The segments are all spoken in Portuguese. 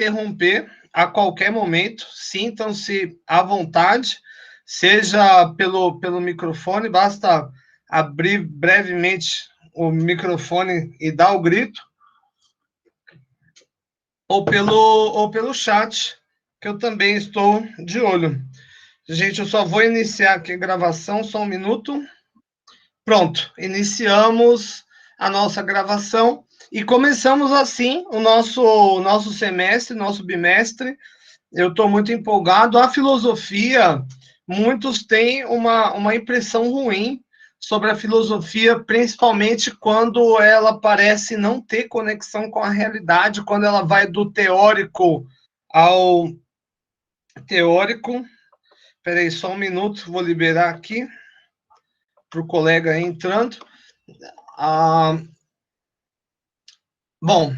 interromper a qualquer momento, sintam-se à vontade, seja pelo microfone, basta abrir brevemente o microfone e dar o grito, ou pelo chat, que eu também estou de olho. Gente, eu só vou iniciar aqui a gravação, só um minuto. Pronto, iniciamos a nossa gravação e começamos assim o nosso semestre, nosso bimestre. Eu estou muito empolgado. A filosofia, muitos têm uma impressão ruim sobre a filosofia, principalmente quando ela parece não ter conexão com a realidade, quando ela vai do teórico ao teórico. Espera aí, só um minuto, vou liberar aqui para o colega entrando. Bom,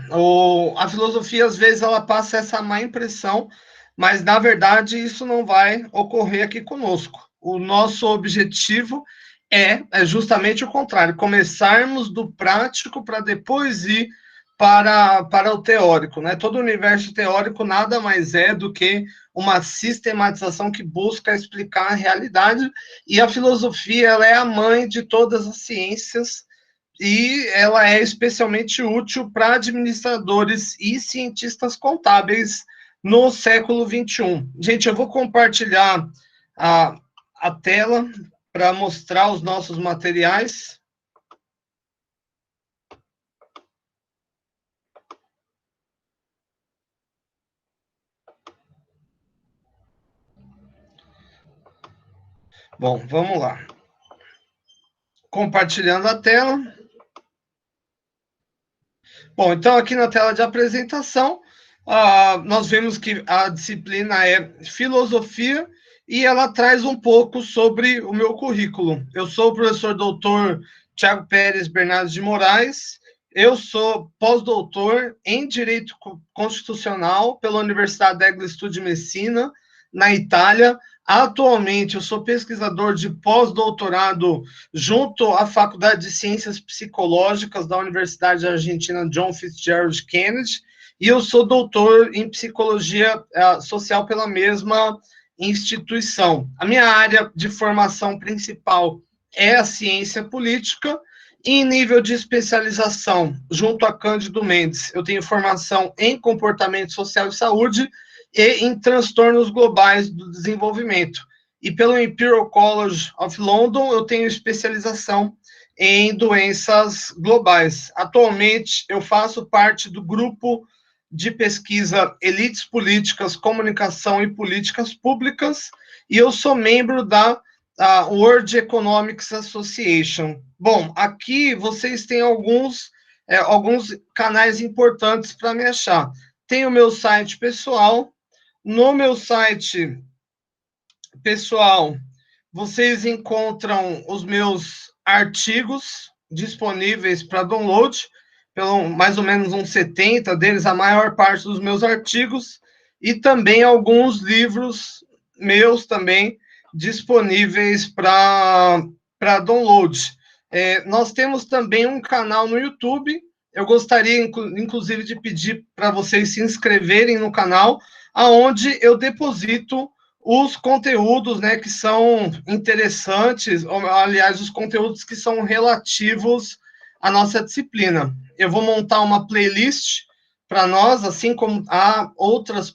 a filosofia, às vezes, ela passa essa má impressão, mas, na verdade, isso não vai ocorrer aqui conosco. O nosso objetivo é justamente o contrário, começarmos do prático para depois ir para o teórico, né? Todo o universo teórico nada mais é do que uma sistematização que busca explicar a realidade, e a filosofia, ela é a mãe de todas as ciências, e ela é especialmente útil para administradores e cientistas contábeis no século XXI. Gente, eu vou compartilhar a tela para mostrar os nossos materiais. Bom, vamos lá. Compartilhando a tela. Bom, então aqui na tela de apresentação, nós vemos que a disciplina é filosofia e ela traz um pouco sobre o meu currículo. Eu sou o professor doutor Tiago Pérez Bernardes de Moraes, eu sou pós-doutor em Direito Constitucional pela Universidade degli Studi Messina, na Itália. Atualmente, eu sou pesquisador de pós-doutorado junto à Faculdade de Ciências Psicológicas da Universidade Argentina John Fitzgerald Kennedy, e eu sou doutor em Psicologia Social pela mesma instituição. A minha área de formação principal é a ciência política, e em nível de especialização, junto a Cândido Mendes, eu tenho formação em comportamento social e saúde, e em transtornos globais do desenvolvimento. E pelo Imperial College of London, eu tenho especialização em doenças globais. Atualmente, eu faço parte do grupo de pesquisa Elites Políticas, Comunicação e Políticas Públicas, e eu sou membro da World Economics Association. Bom, aqui vocês têm alguns canais importantes para me achar. Tem o meu site pessoal. No meu site pessoal, vocês encontram os meus artigos disponíveis para download, pelo mais ou menos uns 70 deles, a maior parte dos meus artigos, e também alguns livros meus também disponíveis para download. Nós temos também um canal no YouTube. Eu gostaria, inclusive, de pedir para vocês se inscreverem no canal, aonde eu deposito os conteúdos, né, que são interessantes, ou, aliás, os conteúdos que são relativos à nossa disciplina. Eu vou montar uma playlist para nós, assim como há outras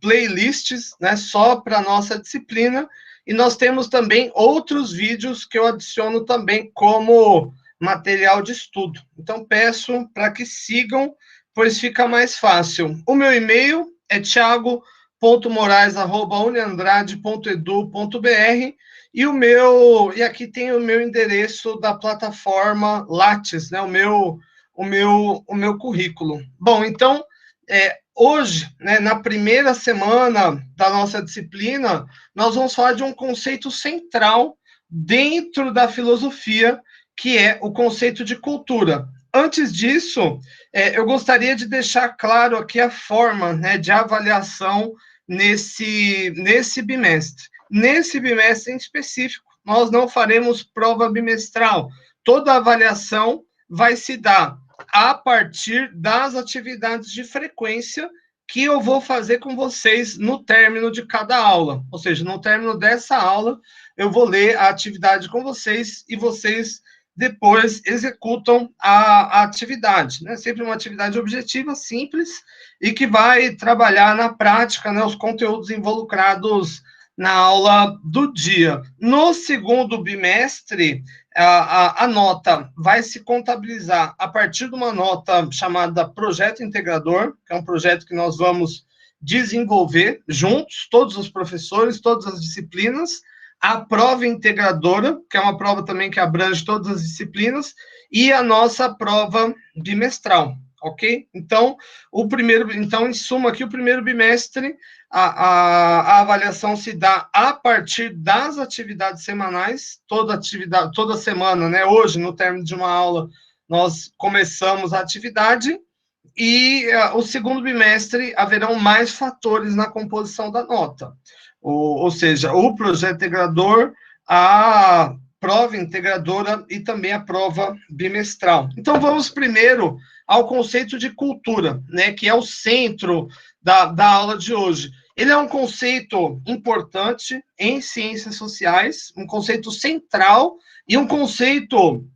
playlists, né, só para a nossa disciplina, e nós temos também outros vídeos que eu adiciono também como material de estudo. Então, peço para que sigam, pois fica mais fácil. O meu e-mail é thiago.moraes@uniandrade.edu.br, e aqui tem o meu endereço da plataforma Lattes, né, o meu currículo. Bom, então, hoje, né, na primeira semana da nossa disciplina, nós vamos falar de um conceito central dentro da filosofia, que é o conceito de cultura. Antes disso, eu gostaria de deixar claro aqui a forma, né, de avaliação nesse bimestre. Nesse bimestre em específico, nós não faremos prova bimestral. Toda avaliação vai se dar a partir das atividades de frequência que eu vou fazer com vocês no término de cada aula. Ou seja, no término dessa aula, eu vou ler a atividade com vocês e vocês depois executam a atividade, né? Sempre uma atividade objetiva, simples, e que vai trabalhar na prática, né, os conteúdos involucrados na aula do dia. No segundo bimestre, a nota vai se contabilizar a partir de uma nota chamada Projeto Integrador, que é um projeto que nós vamos desenvolver juntos, todos os professores, todas as disciplinas, a prova integradora, que é uma prova também que abrange todas as disciplinas, e a nossa prova bimestral, ok? Então, em suma aqui, o primeiro bimestre, a avaliação se dá a partir das atividades semanais, toda semana, né? Hoje, no término de uma aula, nós começamos a atividade, e o segundo bimestre haverão mais fatores na composição da nota. Ou seja, o projeto integrador, a prova integradora e também a prova bimestral. Então, vamos primeiro ao conceito de cultura, né, que é o centro da aula de hoje. Ele é um conceito importante em ciências sociais, um conceito central e um conceito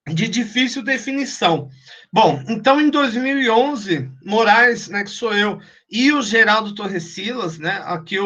de difícil definição. Bom, então em 2011, Moraes, né, que sou eu, e o Geraldo Torresilas, né, aqui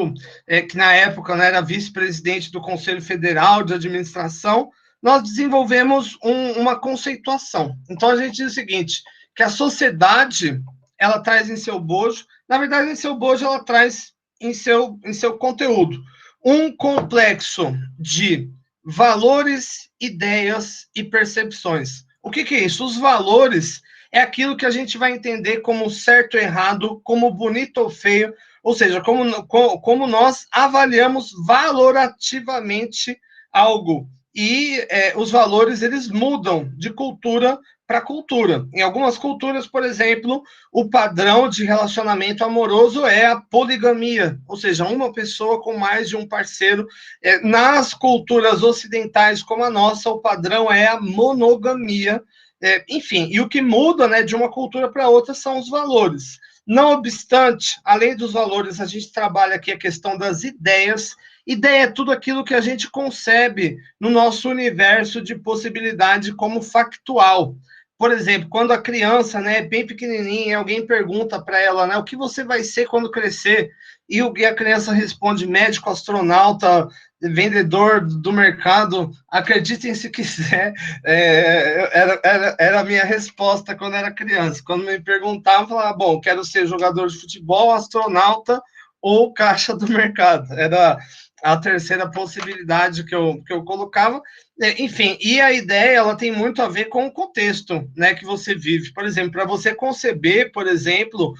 que na época, né, era vice-presidente do Conselho Federal de Administração, nós desenvolvemos uma conceituação. Então a gente diz o seguinte, que a sociedade, ela traz em seu bojo, na verdade em seu bojo ela traz em seu conteúdo, um complexo de valores, ideias e percepções. O que é isso? Os valores é aquilo que a gente vai entender como certo ou errado, como bonito ou feio, ou seja, como nós avaliamos valorativamente algo. E os valores, eles mudam de cultura para cultura. Em algumas culturas, por exemplo, o padrão de relacionamento amoroso é a poligamia, ou seja, uma pessoa com mais de um parceiro. Nas culturas ocidentais como a nossa, o padrão é a monogamia. Enfim, e o que muda, né, de uma cultura para outra são os valores. Não obstante, além dos valores, a gente trabalha aqui a questão das ideias. Ideia é tudo aquilo que a gente concebe no nosso universo de possibilidade como factual. Por exemplo, quando a criança, né, é bem pequenininha, alguém pergunta para ela, né, o que você vai ser quando crescer? E a criança responde médico, astronauta, vendedor do mercado. Acreditem se quiser, era a minha resposta quando era criança. Quando me perguntavam, eu falava, bom, quero ser jogador de futebol, astronauta ou caixa do mercado. Era a terceira possibilidade que eu colocava. Enfim, e a ideia, ela tem muito a ver com o contexto, né, que você vive. Por exemplo, para você conceber, por exemplo,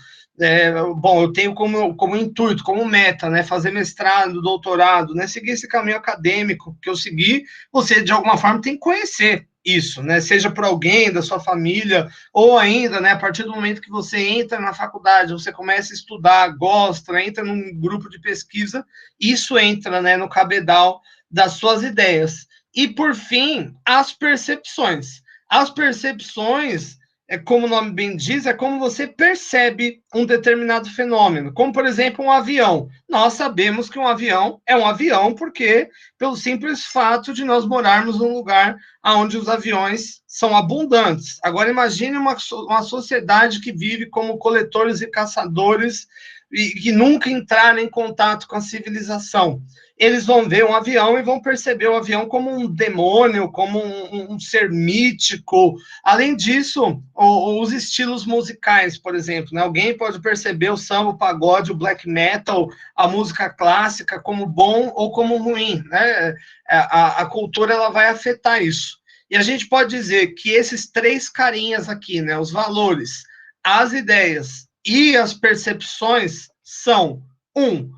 bom, eu tenho como intuito, como meta, né, fazer mestrado, doutorado, né, seguir esse caminho acadêmico que eu segui, você, de alguma forma, tem que conhecer isso, né, seja por alguém da sua família, ou ainda, né, a partir do momento que você entra na faculdade, você começa a estudar, gosta, né, entra num grupo de pesquisa, isso entra, né, no cabedal das suas ideias. E, por fim, as percepções. As percepções, como o nome bem diz, é como você percebe um determinado fenômeno. Como, por exemplo, um avião. Nós sabemos que um avião é um avião porque, pelo simples fato de nós morarmos num lugar onde os aviões são abundantes. Agora, imagine uma sociedade que vive como coletores e caçadores e que nunca entraram em contato com a civilização. Eles vão ver um avião e vão perceber o avião como um demônio, como um ser mítico. Além disso, os estilos musicais, por exemplo, né? Alguém pode perceber o samba, o pagode, o black metal, a música clássica como bom ou como ruim, né? A cultura, ela vai afetar isso. E a gente pode dizer que esses três carinhas aqui, né? Os valores, as ideias e as percepções são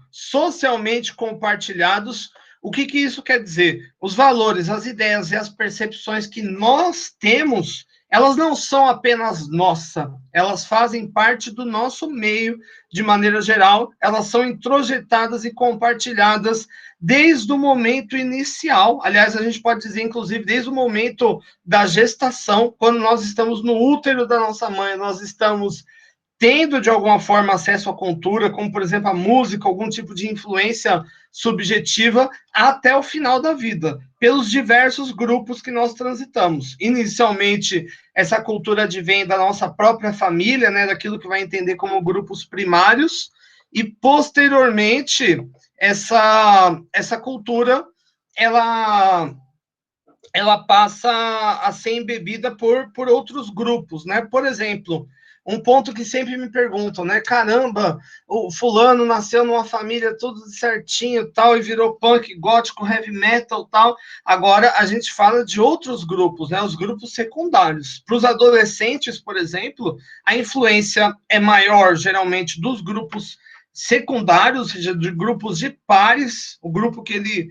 socialmente compartilhados. O que isso quer dizer? Os valores, as ideias e as percepções que nós temos, elas não são apenas nossas, elas fazem parte do nosso meio, de maneira geral, elas são introjetadas e compartilhadas desde o momento inicial, aliás, a gente pode dizer, inclusive, desde o momento da gestação, quando nós estamos no útero da nossa mãe, nós estamos tendo de alguma forma acesso à cultura, como por exemplo a música, algum tipo de influência subjetiva, até o final da vida, pelos diversos grupos que nós transitamos. Inicialmente, essa cultura advém da nossa própria família, né, daquilo que vai entender como grupos primários, e posteriormente, essa cultura, ela passa a ser embebida por outros grupos, né? Por exemplo, um ponto que sempre me perguntam, né? Caramba, o fulano nasceu numa família tudo certinho, tal, e virou punk, gótico, heavy metal, tal. Agora a gente fala de outros grupos, né? Os grupos secundários. Para os adolescentes, por exemplo, a influência é maior, geralmente, dos grupos secundários, ou seja, de grupos de pares, o grupo que ele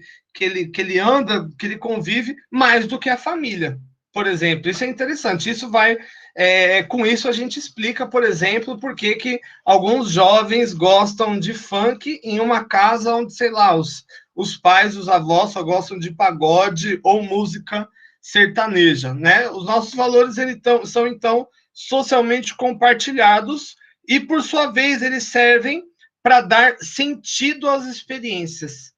anda, que ele convive, mais do que a família, por exemplo. Isso é interessante. Isso vai, com isso a gente explica, por exemplo, por que alguns jovens gostam de funk em uma casa onde, sei lá, os pais, os avós só gostam de pagode ou música sertaneja, né? Os nossos valores são então socialmente compartilhados e, por sua vez, eles servem para dar sentido às experiências,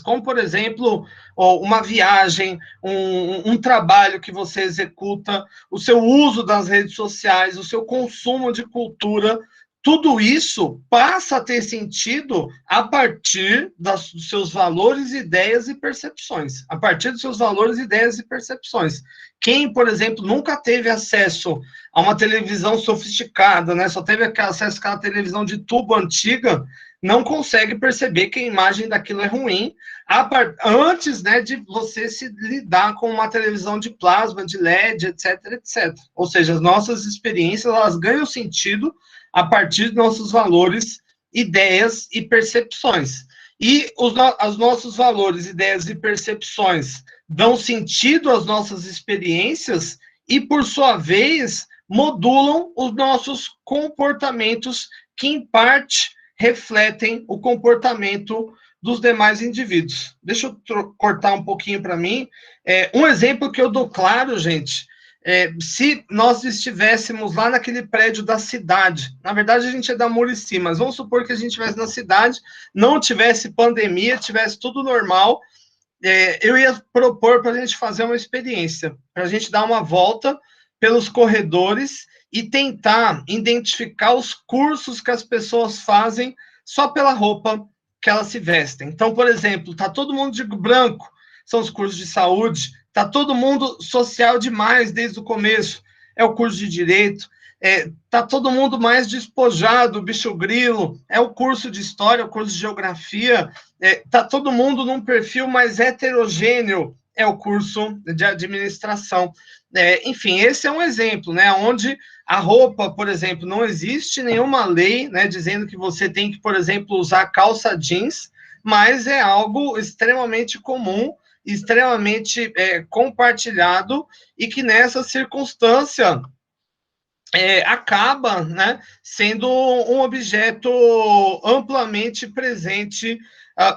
como, por exemplo, uma viagem, um trabalho que você executa, o seu uso das redes sociais, o seu consumo de cultura, tudo isso passa a ter sentido a partir dos seus valores, ideias e percepções. A partir dos seus valores, ideias e percepções. Quem, por exemplo, nunca teve acesso a uma televisão sofisticada, né? Só teve acesso àquela televisão de tubo antiga, não consegue perceber que a imagem daquilo é ruim antes, né, de você se lidar com uma televisão de plasma, de LED, etc, etc. Ou seja, as nossas experiências, elas ganham sentido a partir dos nossos valores, ideias e percepções. E os nossos valores, ideias e percepções dão sentido às nossas experiências e, por sua vez, modulam os nossos comportamentos, que, em parte, refletem o comportamento dos demais indivíduos. Deixa eu cortar um pouquinho para mim. Um exemplo que eu dou claro, gente, se nós estivéssemos lá naquele prédio da cidade, na verdade a gente é da Murici, mas vamos supor que a gente estivesse na cidade, não tivesse pandemia, tivesse tudo normal, eu ia propor para a gente fazer uma experiência, para a gente dar uma volta pelos corredores e tentar identificar os cursos que as pessoas fazem só pela roupa que elas se vestem. Então, por exemplo, tá todo mundo de branco, são os cursos de saúde, tá todo mundo social demais desde o começo, é o curso de direito, tá todo mundo mais despojado, bicho grilo, é o curso de história, o curso de geografia, tá todo mundo num perfil mais heterogêneo, é o curso de administração. Enfim, esse é um exemplo, né, onde a roupa, por exemplo, não existe nenhuma lei, né, dizendo que você tem que, por exemplo, usar calça jeans, mas é algo extremamente comum, extremamente compartilhado, e que nessa circunstância acaba, né, sendo um objeto amplamente presente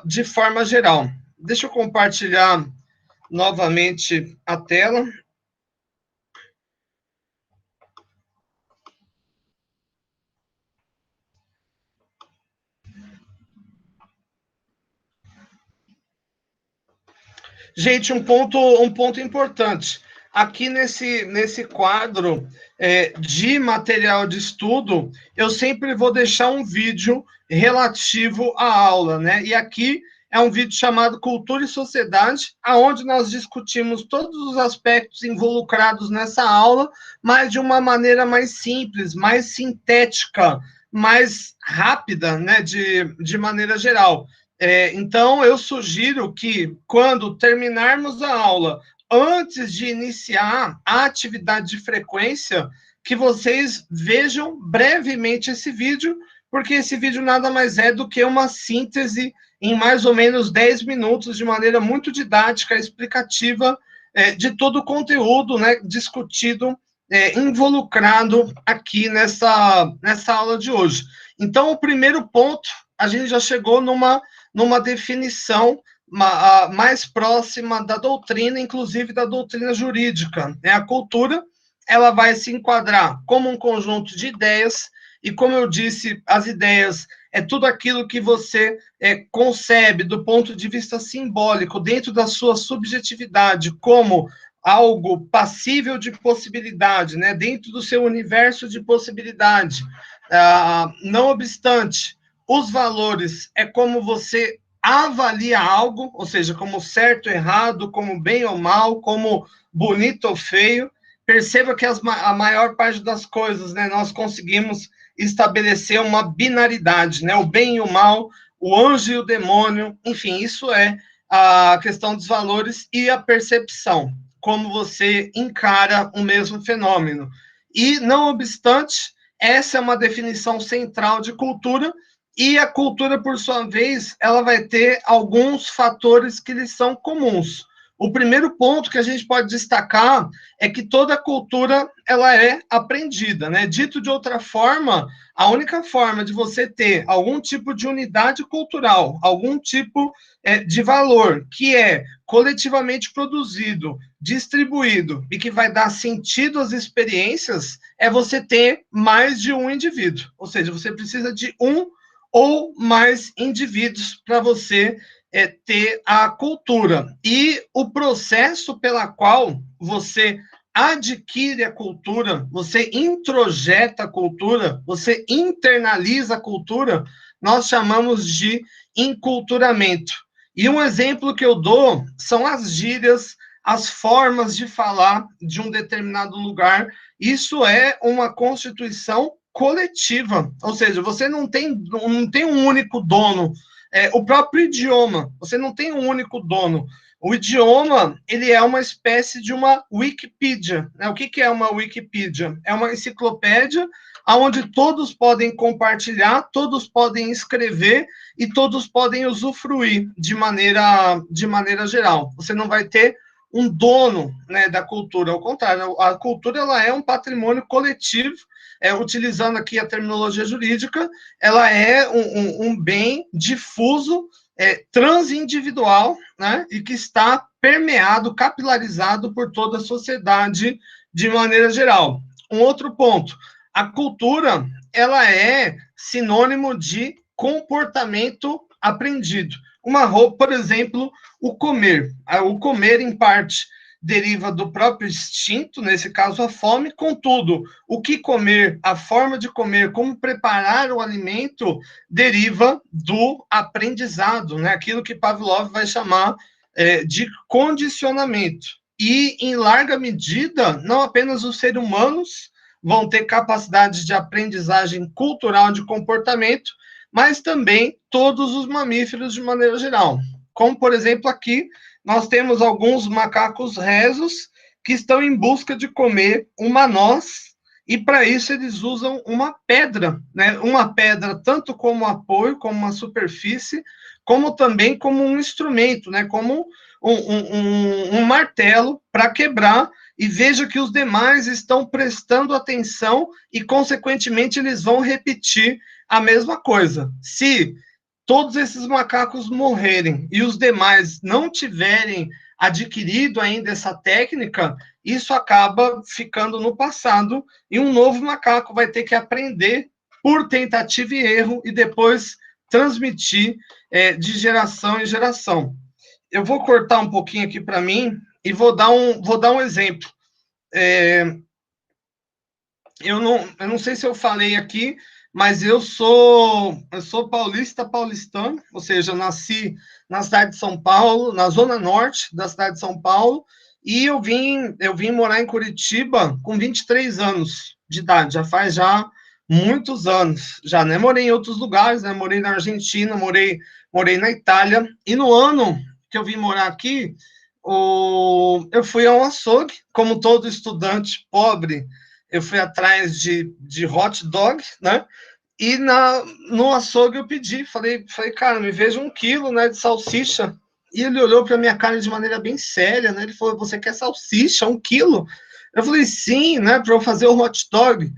de forma geral. Deixa eu compartilhar novamente a tela. Gente, um ponto importante. Aqui nesse quadro de material de estudo, eu sempre vou deixar um vídeo relativo à aula, né? E aqui é um vídeo chamado Cultura e Sociedade, aonde nós discutimos todos os aspectos involucrados nessa aula, mas de uma maneira mais simples, mais sintética, mais rápida, né? De maneira geral. Então, eu sugiro que, quando terminarmos a aula, antes de iniciar a atividade de frequência, que vocês vejam brevemente esse vídeo, porque esse vídeo nada mais é do que uma síntese em mais ou menos 10 minutos, de maneira muito didática, explicativa, de todo o conteúdo, né, discutido, involucrado aqui nessa aula de hoje. Então, o primeiro ponto, a gente já chegou numa definição mais próxima da doutrina, inclusive da doutrina jurídica. A cultura ela vai se enquadrar como um conjunto de ideias, e como eu disse, as ideias é tudo aquilo que você concebe do ponto de vista simbólico, dentro da sua subjetividade, como algo passível de possibilidade, né? Dentro do seu universo de possibilidade. Não obstante, os valores é como você avalia algo, ou seja, como certo ou errado, como bem ou mal, como bonito ou feio. Perceba que a maior parte das coisas, né, nós conseguimos estabelecer uma binaridade, né, o bem e o mal, o anjo e o demônio, enfim, isso é a questão dos valores e a percepção, como você encara o mesmo fenômeno. E, não obstante, essa é uma definição central de cultura, e a cultura, por sua vez, ela vai ter alguns fatores que lhes são comuns. O primeiro ponto que a gente pode destacar é que toda cultura ela é aprendida, né? Dito de outra forma, a única forma de você ter algum tipo de unidade cultural, algum tipo de valor que é coletivamente produzido, distribuído e que vai dar sentido às experiências, é você ter mais de um indivíduo. Ou seja, você precisa de um ou mais indivíduos para você ter a cultura. E o processo pela qual você adquire a cultura, você introjeta a cultura, você internaliza a cultura, nós chamamos de enculturamento. E um exemplo que eu dou são as gírias, as formas de falar de um determinado lugar. Isso é uma constituição coletiva, ou seja, você não tem um único dono. O próprio idioma, você não tem um único dono. O idioma, ele é uma espécie de uma Wikipedia, né? O que é uma Wikipedia? É uma enciclopédia onde todos podem compartilhar, todos podem escrever e todos podem usufruir de maneira geral. Você não vai ter um dono, né, da cultura, ao contrário, a cultura ela é um patrimônio coletivo, utilizando aqui a terminologia jurídica, ela é um bem difuso, transindividual, né, e que está permeado, capilarizado por toda a sociedade de maneira geral. Um outro ponto, a cultura ela é sinônimo de comportamento aprendido. Uma roupa, por exemplo, o comer. O comer, em parte, deriva do próprio instinto, nesse caso a fome, contudo, o que comer, a forma de comer, como preparar o alimento, deriva do aprendizado, né? Aquilo que Pavlov vai chamar de condicionamento. E, em larga medida, não apenas os seres humanos vão ter capacidade de aprendizagem cultural de comportamento, mas também todos os mamíferos de maneira geral. Como, por exemplo, aqui nós temos alguns macacos rezos que estão em busca de comer uma noz, e para isso eles usam uma pedra, né? Uma pedra tanto como apoio, como uma superfície, como também como um instrumento, né? Como um martelo para quebrar, e veja que os demais estão prestando atenção e, consequentemente, eles vão repetir a mesma coisa. Se todos esses macacos morrerem e os demais não tiverem adquirido ainda essa técnica, isso acaba ficando no passado e um novo macaco vai ter que aprender por tentativa e erro e depois transmitir de geração em geração. Eu vou cortar um pouquinho aqui para mim e vou dar um exemplo. Eu não sei se eu falei aqui, mas eu sou paulistano, ou seja, nasci na cidade de São Paulo, na zona norte da cidade de São Paulo, e eu vim morar em Curitiba com 23 anos de idade, já muitos anos, já, né? Morei em outros lugares, né? Morei na Argentina, morei na Itália, e no ano que eu vim morar aqui, eu fui a um açougue, como todo estudante pobre, eu fui atrás de hot dog, né? E no açougue eu pedi, falei, cara, me veja 1 quilo, né, de salsicha. E ele olhou para minha cara de maneira bem séria, né? Ele falou, você quer salsicha, 1 quilo? Eu falei, sim, né, para eu fazer o hot dog.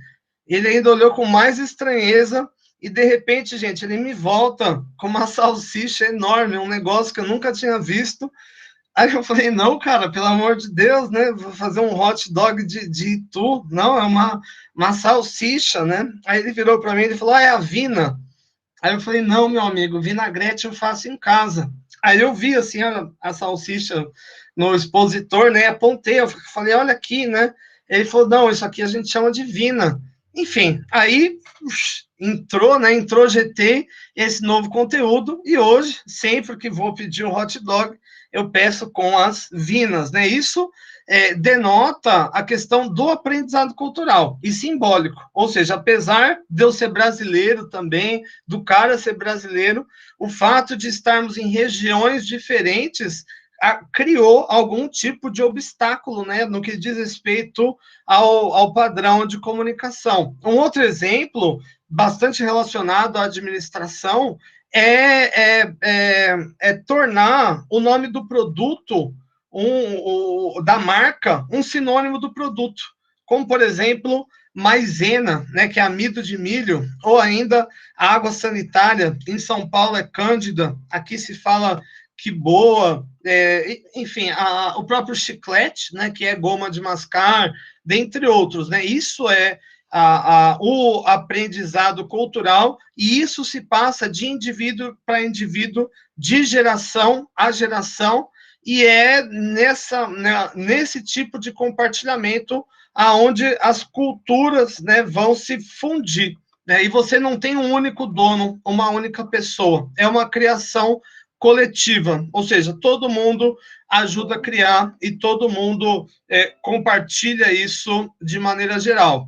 Ele ainda olhou com mais estranheza e, de repente, gente, ele me volta com uma salsicha enorme, um negócio que eu nunca tinha visto, Aí eu falei, não, cara, pelo amor de Deus, né? Vou fazer um hot dog de Itu. Não, é uma salsicha, né? Aí ele virou para mim e falou, ah, é a Vina. Aí eu falei, não, meu amigo, vinagrete eu faço em casa. Aí eu vi, assim, a salsicha no expositor, né? Apontei, eu falei, olha aqui, né? Ele falou, não, isso aqui a gente chama de vina. Enfim, aí entrou, né? Entrou GT, esse novo conteúdo, e hoje, sempre que vou pedir um hot dog, eu peço com as vinas, né? Isso denota a questão do aprendizado cultural e simbólico. Ou seja, apesar de eu ser brasileiro também, do cara ser brasileiro, o fato de estarmos em regiões diferentes criou algum tipo de obstáculo, né, no que diz respeito ao padrão de comunicação. Um outro exemplo, bastante relacionado à administração, é tornar o nome do produto, da marca, um sinônimo do produto. Como, por exemplo, maisena, né, que é amido de milho, ou ainda a água sanitária. Em São Paulo é Cândida, aqui se fala que boa, enfim, o próprio chiclete, né, que é goma de mascar, dentre outros, né? Isso é o aprendizado cultural, e isso se passa de indivíduo para indivíduo, de geração a geração, e é nesse tipo de compartilhamento aonde as culturas, né, vão se fundir, né? E você não tem um único dono, uma única pessoa, é uma criação coletiva, ou seja, todo mundo ajuda a criar e todo mundo compartilha isso de maneira geral.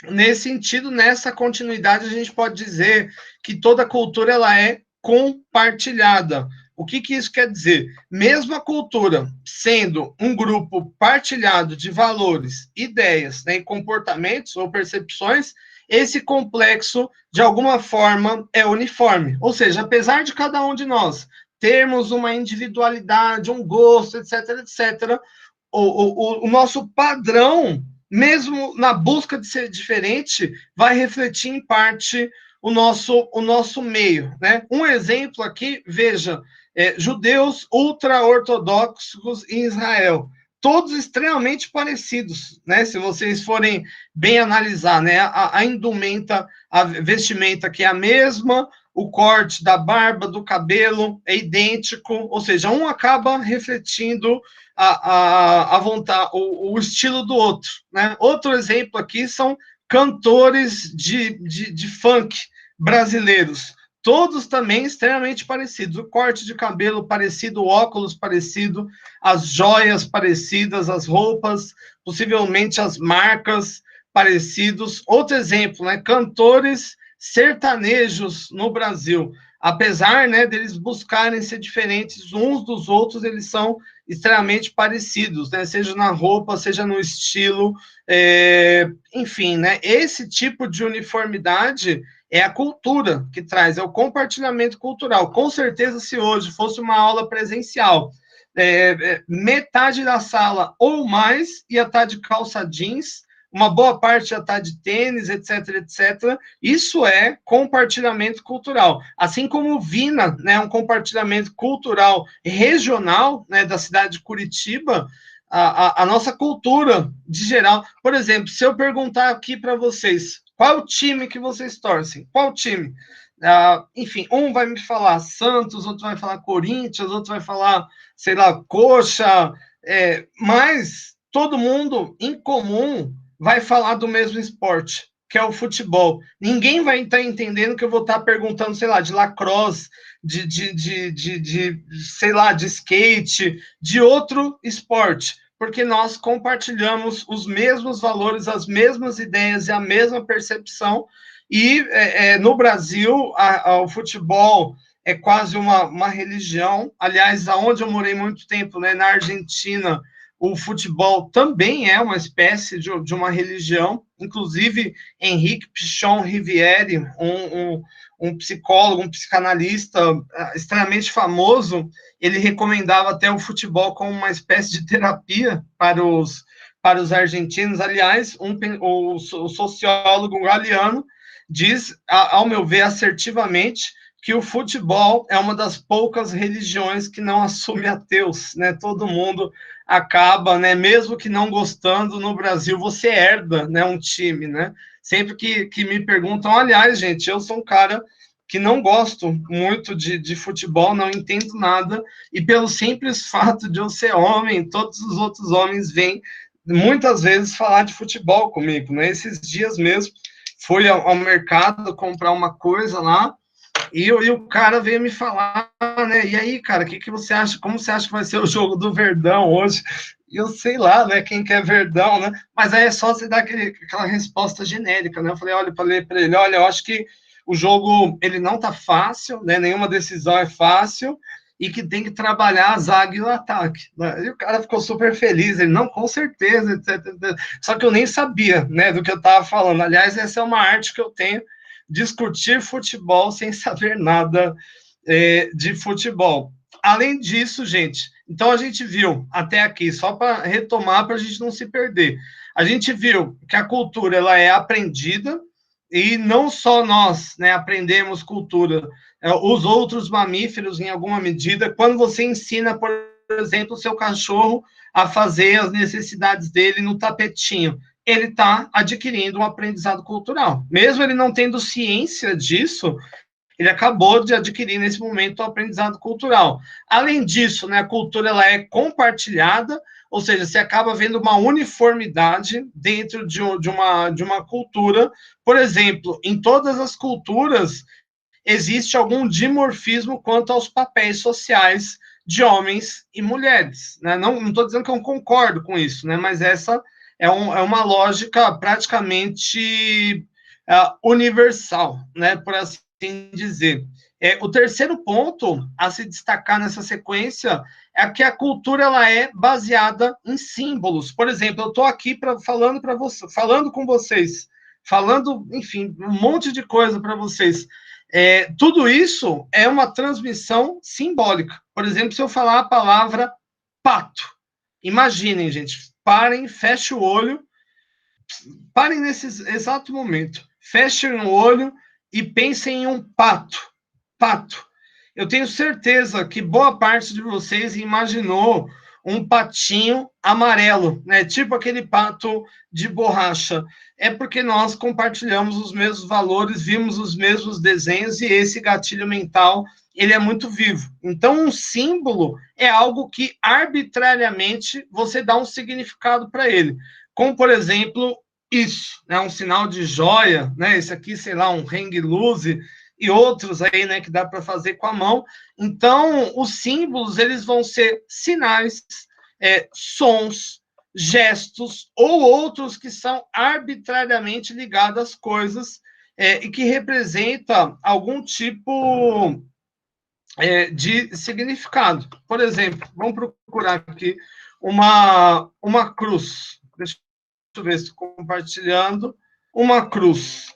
Nesse sentido, nessa continuidade, a gente pode dizer que toda cultura ela é compartilhada. O que isso quer dizer? Mesmo a cultura sendo um grupo partilhado de valores, ideias, né, comportamentos ou percepções, esse complexo, de alguma forma, é uniforme. Ou seja, apesar de cada um de nós termos uma individualidade, um gosto, etc., etc., o nosso padrão, mesmo na busca de ser diferente, vai refletir em parte o nosso meio, né? Um exemplo aqui, veja, judeus ultra-ortodoxos em Israel, todos extremamente parecidos, né? Se vocês forem bem analisar, né? A indumenta, a vestimenta que é a mesma, o corte da barba, do cabelo é idêntico, ou seja, um acaba refletindo a vontade, o estilo do outro, né? Outro exemplo aqui são cantores de funk brasileiros, todos também extremamente parecidos, o corte de cabelo parecido, o óculos parecido, as joias parecidas, as roupas, possivelmente as marcas parecidos. Outro exemplo, né? Cantores sertanejos no Brasil, apesar, né, deles buscarem ser diferentes uns dos outros, eles são extremamente parecidos, né? Seja na roupa, seja no estilo, enfim, né? Esse tipo de uniformidade é a cultura que traz, é o compartilhamento cultural. Com certeza, se hoje fosse uma aula presencial, metade da sala ou mais ia estar de calça jeans, uma boa parte já está de tênis, etc, etc. Isso é compartilhamento cultural. Assim como o Vina, né, um compartilhamento cultural regional, né, da cidade de Curitiba, a nossa cultura de geral. Por exemplo, se eu perguntar aqui para vocês, qual o time que vocês torcem? Qual time? Enfim, um vai me falar Santos, outro vai falar Corinthians, outro vai falar, sei lá, Coxa, mas todo mundo em comum vai falar do mesmo esporte, que é o futebol. Ninguém vai estar entendendo que eu vou estar perguntando, sei lá, de lacrosse, sei lá, de skate, de outro esporte, porque nós compartilhamos os mesmos valores, as mesmas ideias e a mesma percepção. E no Brasil, o futebol é quase uma religião. Aliás, aonde eu morei muito tempo, né, na Argentina, o futebol também é uma espécie de uma religião. Inclusive, Henrique Pichon Riviere, um psicólogo, um psicanalista extremamente famoso, ele recomendava até o futebol como uma espécie de terapia para os argentinos. Aliás, o sociólogo galiano diz, ao meu ver, assertivamente, que o futebol é uma das poucas religiões que não assume ateus, né? Todo mundo acaba, né? Mesmo que não gostando, no Brasil você herda, né? Um time, né? Sempre que me perguntam, aliás, gente, eu sou um cara que não gosto muito de futebol, não entendo nada, e pelo simples fato de eu ser homem, todos os outros homens vêm muitas vezes falar de futebol comigo, né? Esses dias mesmo fui ao mercado comprar uma coisa lá, e o cara veio me falar, né? E aí, cara, o que você acha? Como você acha que vai ser o jogo do Verdão hoje? E eu sei lá, né? Quem quer Verdão, né? Mas aí é só você dar aquela resposta genérica, né? Eu falei, olha, falei para ele, olha, eu acho que o jogo ele não tá fácil, né? Nenhuma decisão é fácil e que tem que trabalhar a zaga e o ataque. Né? E o cara ficou super feliz, ele, não, com certeza, etc. Só que eu nem sabia, né, do que eu estava falando. Aliás, essa é uma arte que eu tenho, discutir futebol sem saber nada de futebol. Além disso, gente, então a gente viu até aqui, só para retomar, para a gente não se perder, a gente viu que a cultura ela é aprendida, e não só nós, né, aprendemos cultura, os outros mamíferos, em alguma medida, quando você ensina, por exemplo, o seu cachorro a fazer as necessidades dele no tapetinho, ele está adquirindo um aprendizado cultural. Mesmo ele não tendo ciência disso, ele acabou de adquirir nesse momento o aprendizado cultural. Além disso, né, a cultura ela é compartilhada, ou seja, você acaba vendo uma uniformidade dentro de uma cultura. Por exemplo, em todas as culturas existe algum dimorfismo quanto aos papéis sociais de homens e mulheres. Né? Não estou dizendo que eu concordo com isso, né? Mas essa é uma lógica praticamente universal, né? Por assim dizer. O terceiro ponto a se destacar nessa sequência é que a cultura ela é baseada em símbolos. Por exemplo, eu estou aqui falando com vocês, falando, enfim, um monte de coisa para vocês. Tudo isso é uma transmissão simbólica. Por exemplo, se eu falar a palavra pato, imaginem, gente, parem, fechem o olho, parem nesse exato momento, fechem o olho e pensem em um pato. Pato. Eu tenho certeza que boa parte de vocês imaginou um patinho amarelo, né? Tipo aquele pato de borracha. É porque nós compartilhamos os mesmos valores, vimos os mesmos desenhos e esse gatilho mental, ele é muito vivo. Então, um símbolo é algo que arbitrariamente você dá um significado para ele. Como, por exemplo, isso, né? Um sinal de joia, né? Esse aqui, sei lá, um hang loose, e outros aí, né, que dá para fazer com a mão. Então, os símbolos, eles vão ser sinais, sons, gestos, ou outros que são arbitrariamente ligados às coisas, e que representa algum tipo de significado. Por exemplo, vamos procurar aqui uma cruz. Deixa eu ver se estou compartilhando. Uma cruz.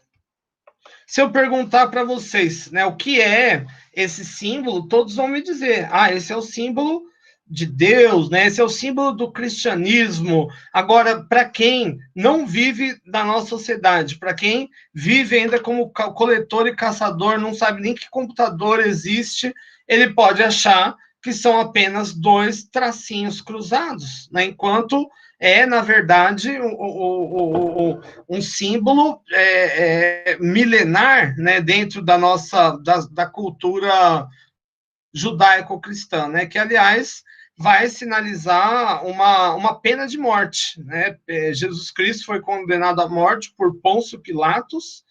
Se eu perguntar para vocês, né, o que é esse símbolo, todos vão me dizer, esse é o símbolo de Deus, né? Esse é o símbolo do cristianismo. Agora, para quem não vive na nossa sociedade, para quem vive ainda como coletor e caçador, não sabe nem que computador existe, ele pode achar que são apenas dois tracinhos cruzados, né? Enquanto na verdade, um símbolo milenar, né, dentro da cultura judaico-cristã, né, que, aliás, vai sinalizar uma pena de morte. Né? Jesus Cristo foi condenado à morte por Pôncio Pilatos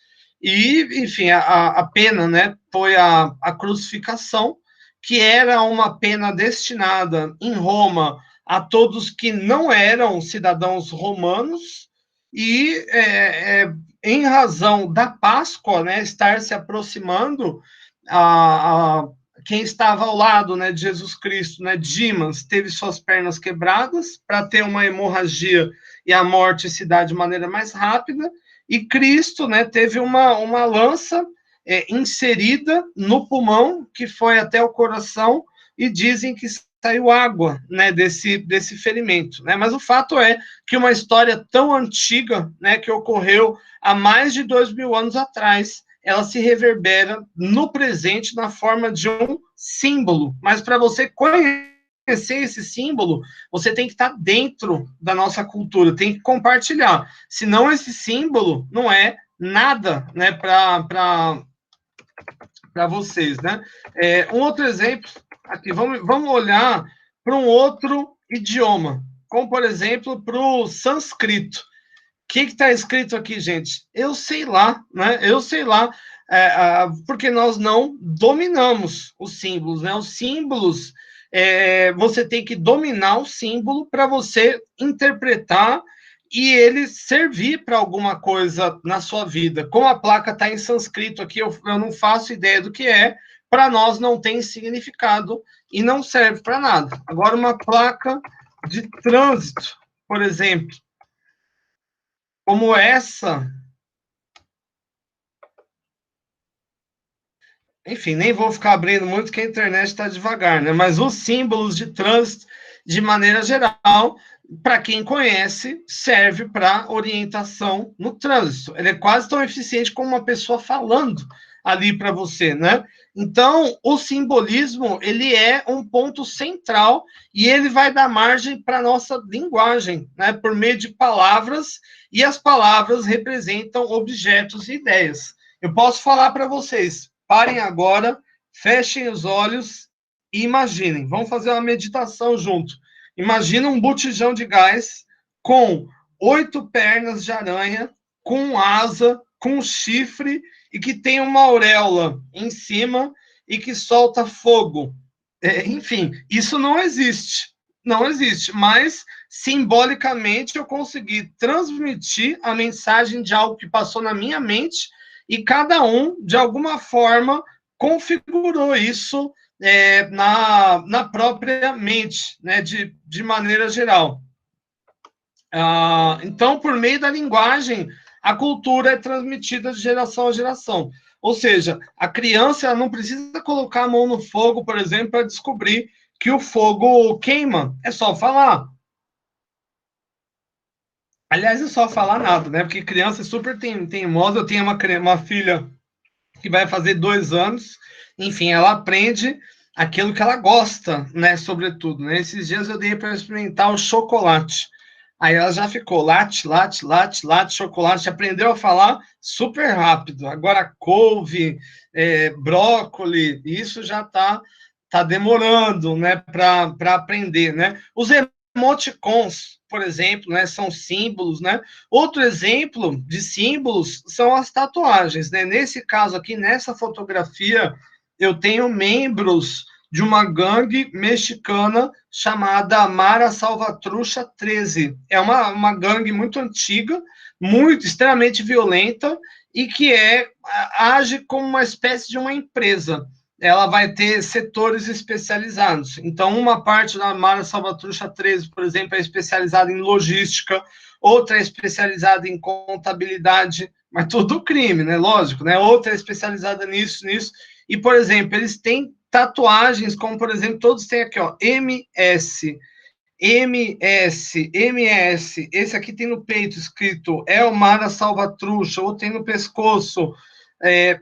e, enfim, a pena, né, foi a crucificação, que era uma pena destinada em Roma a todos que não eram cidadãos romanos, e em razão da Páscoa, né, estar se aproximando, quem estava ao lado, né, de Jesus Cristo, né, Dimas, teve suas pernas quebradas para ter uma hemorragia e a morte se dar de maneira mais rápida, e Cristo, né, teve uma lança inserida no pulmão, que foi até o coração, e dizem que saiu água, né, desse ferimento, né? Mas o fato é que uma história tão antiga, né, que ocorreu há mais de 2000 anos atrás, ela se reverbera no presente na forma de um símbolo. Mas para você conhecer esse símbolo, você tem que estar dentro da nossa cultura, tem que compartilhar. Senão esse símbolo não é nada, né, para vocês, né? Um outro exemplo aqui, vamos olhar para um outro idioma, como por exemplo para o sânscrito. O que está escrito aqui, gente? Eu sei lá, né? Eu sei lá, porque nós não dominamos os símbolos, né? Os símbolos, você tem que dominar o símbolo para você interpretar e ele servir para alguma coisa na sua vida. Como a placa está em sânscrito aqui, eu não faço ideia do que é, para nós não tem significado e não serve para nada. Agora, uma placa de trânsito, por exemplo, como essa, enfim, nem vou ficar abrindo muito, que a internet está devagar, né? Mas os símbolos de trânsito, de maneira geral, para quem conhece, serve para orientação no trânsito. Ele é quase tão eficiente como uma pessoa falando ali para você, né? Então, o simbolismo, ele é um ponto central e ele vai dar margem para a nossa linguagem, né? Por meio de palavras, e as palavras representam objetos e ideias. Eu posso falar para vocês, parem agora, fechem os olhos e imaginem. Vamos fazer uma meditação junto. Imagina um botijão de gás com 8 pernas de aranha, com asa, com chifre e que tem uma auréola em cima e que solta fogo. Enfim, isso não existe. Não existe, mas simbolicamente eu consegui transmitir a mensagem de algo que passou na minha mente e cada um, de alguma forma, configurou isso na própria mente, né, de maneira geral. Então, por meio da linguagem, a cultura é transmitida de geração a geração. Ou seja, a criança ela não precisa colocar a mão no fogo, por exemplo, para descobrir que o fogo queima. É só falar. Aliás, é só falar nada, né? Porque criança é super teimosa. Eu tenho uma filha que vai fazer 2 anos. Enfim, ela aprende aquilo que ela gosta, né? Sobretudo, né? Esses dias eu dei para experimentar o chocolate. Aí ela já ficou late, late, late, late, chocolate, aprendeu a falar super rápido. Agora, couve, brócoli, isso já tá demorando, né, para aprender, né? Os emoticons, por exemplo, né, são símbolos, né? Outro exemplo de símbolos são as tatuagens, né? Nesse caso aqui, nessa fotografia, eu tenho membros de uma gangue mexicana chamada Mara Salvatrucha 13. É uma gangue muito antiga, muito extremamente violenta e que age como uma espécie de uma empresa. Ela vai ter setores especializados. Então, uma parte da Mara Salvatrucha 13, por exemplo, é especializada em logística, outra é especializada em contabilidade, mas tudo crime, né? Lógico, né? Outra é especializada nisso. E, por exemplo, eles têm tatuagens, como, por exemplo, todos têm aqui, ó, MS, MS, MS. Esse aqui tem no peito escrito Elmara Salvatrucha, ou tem no pescoço.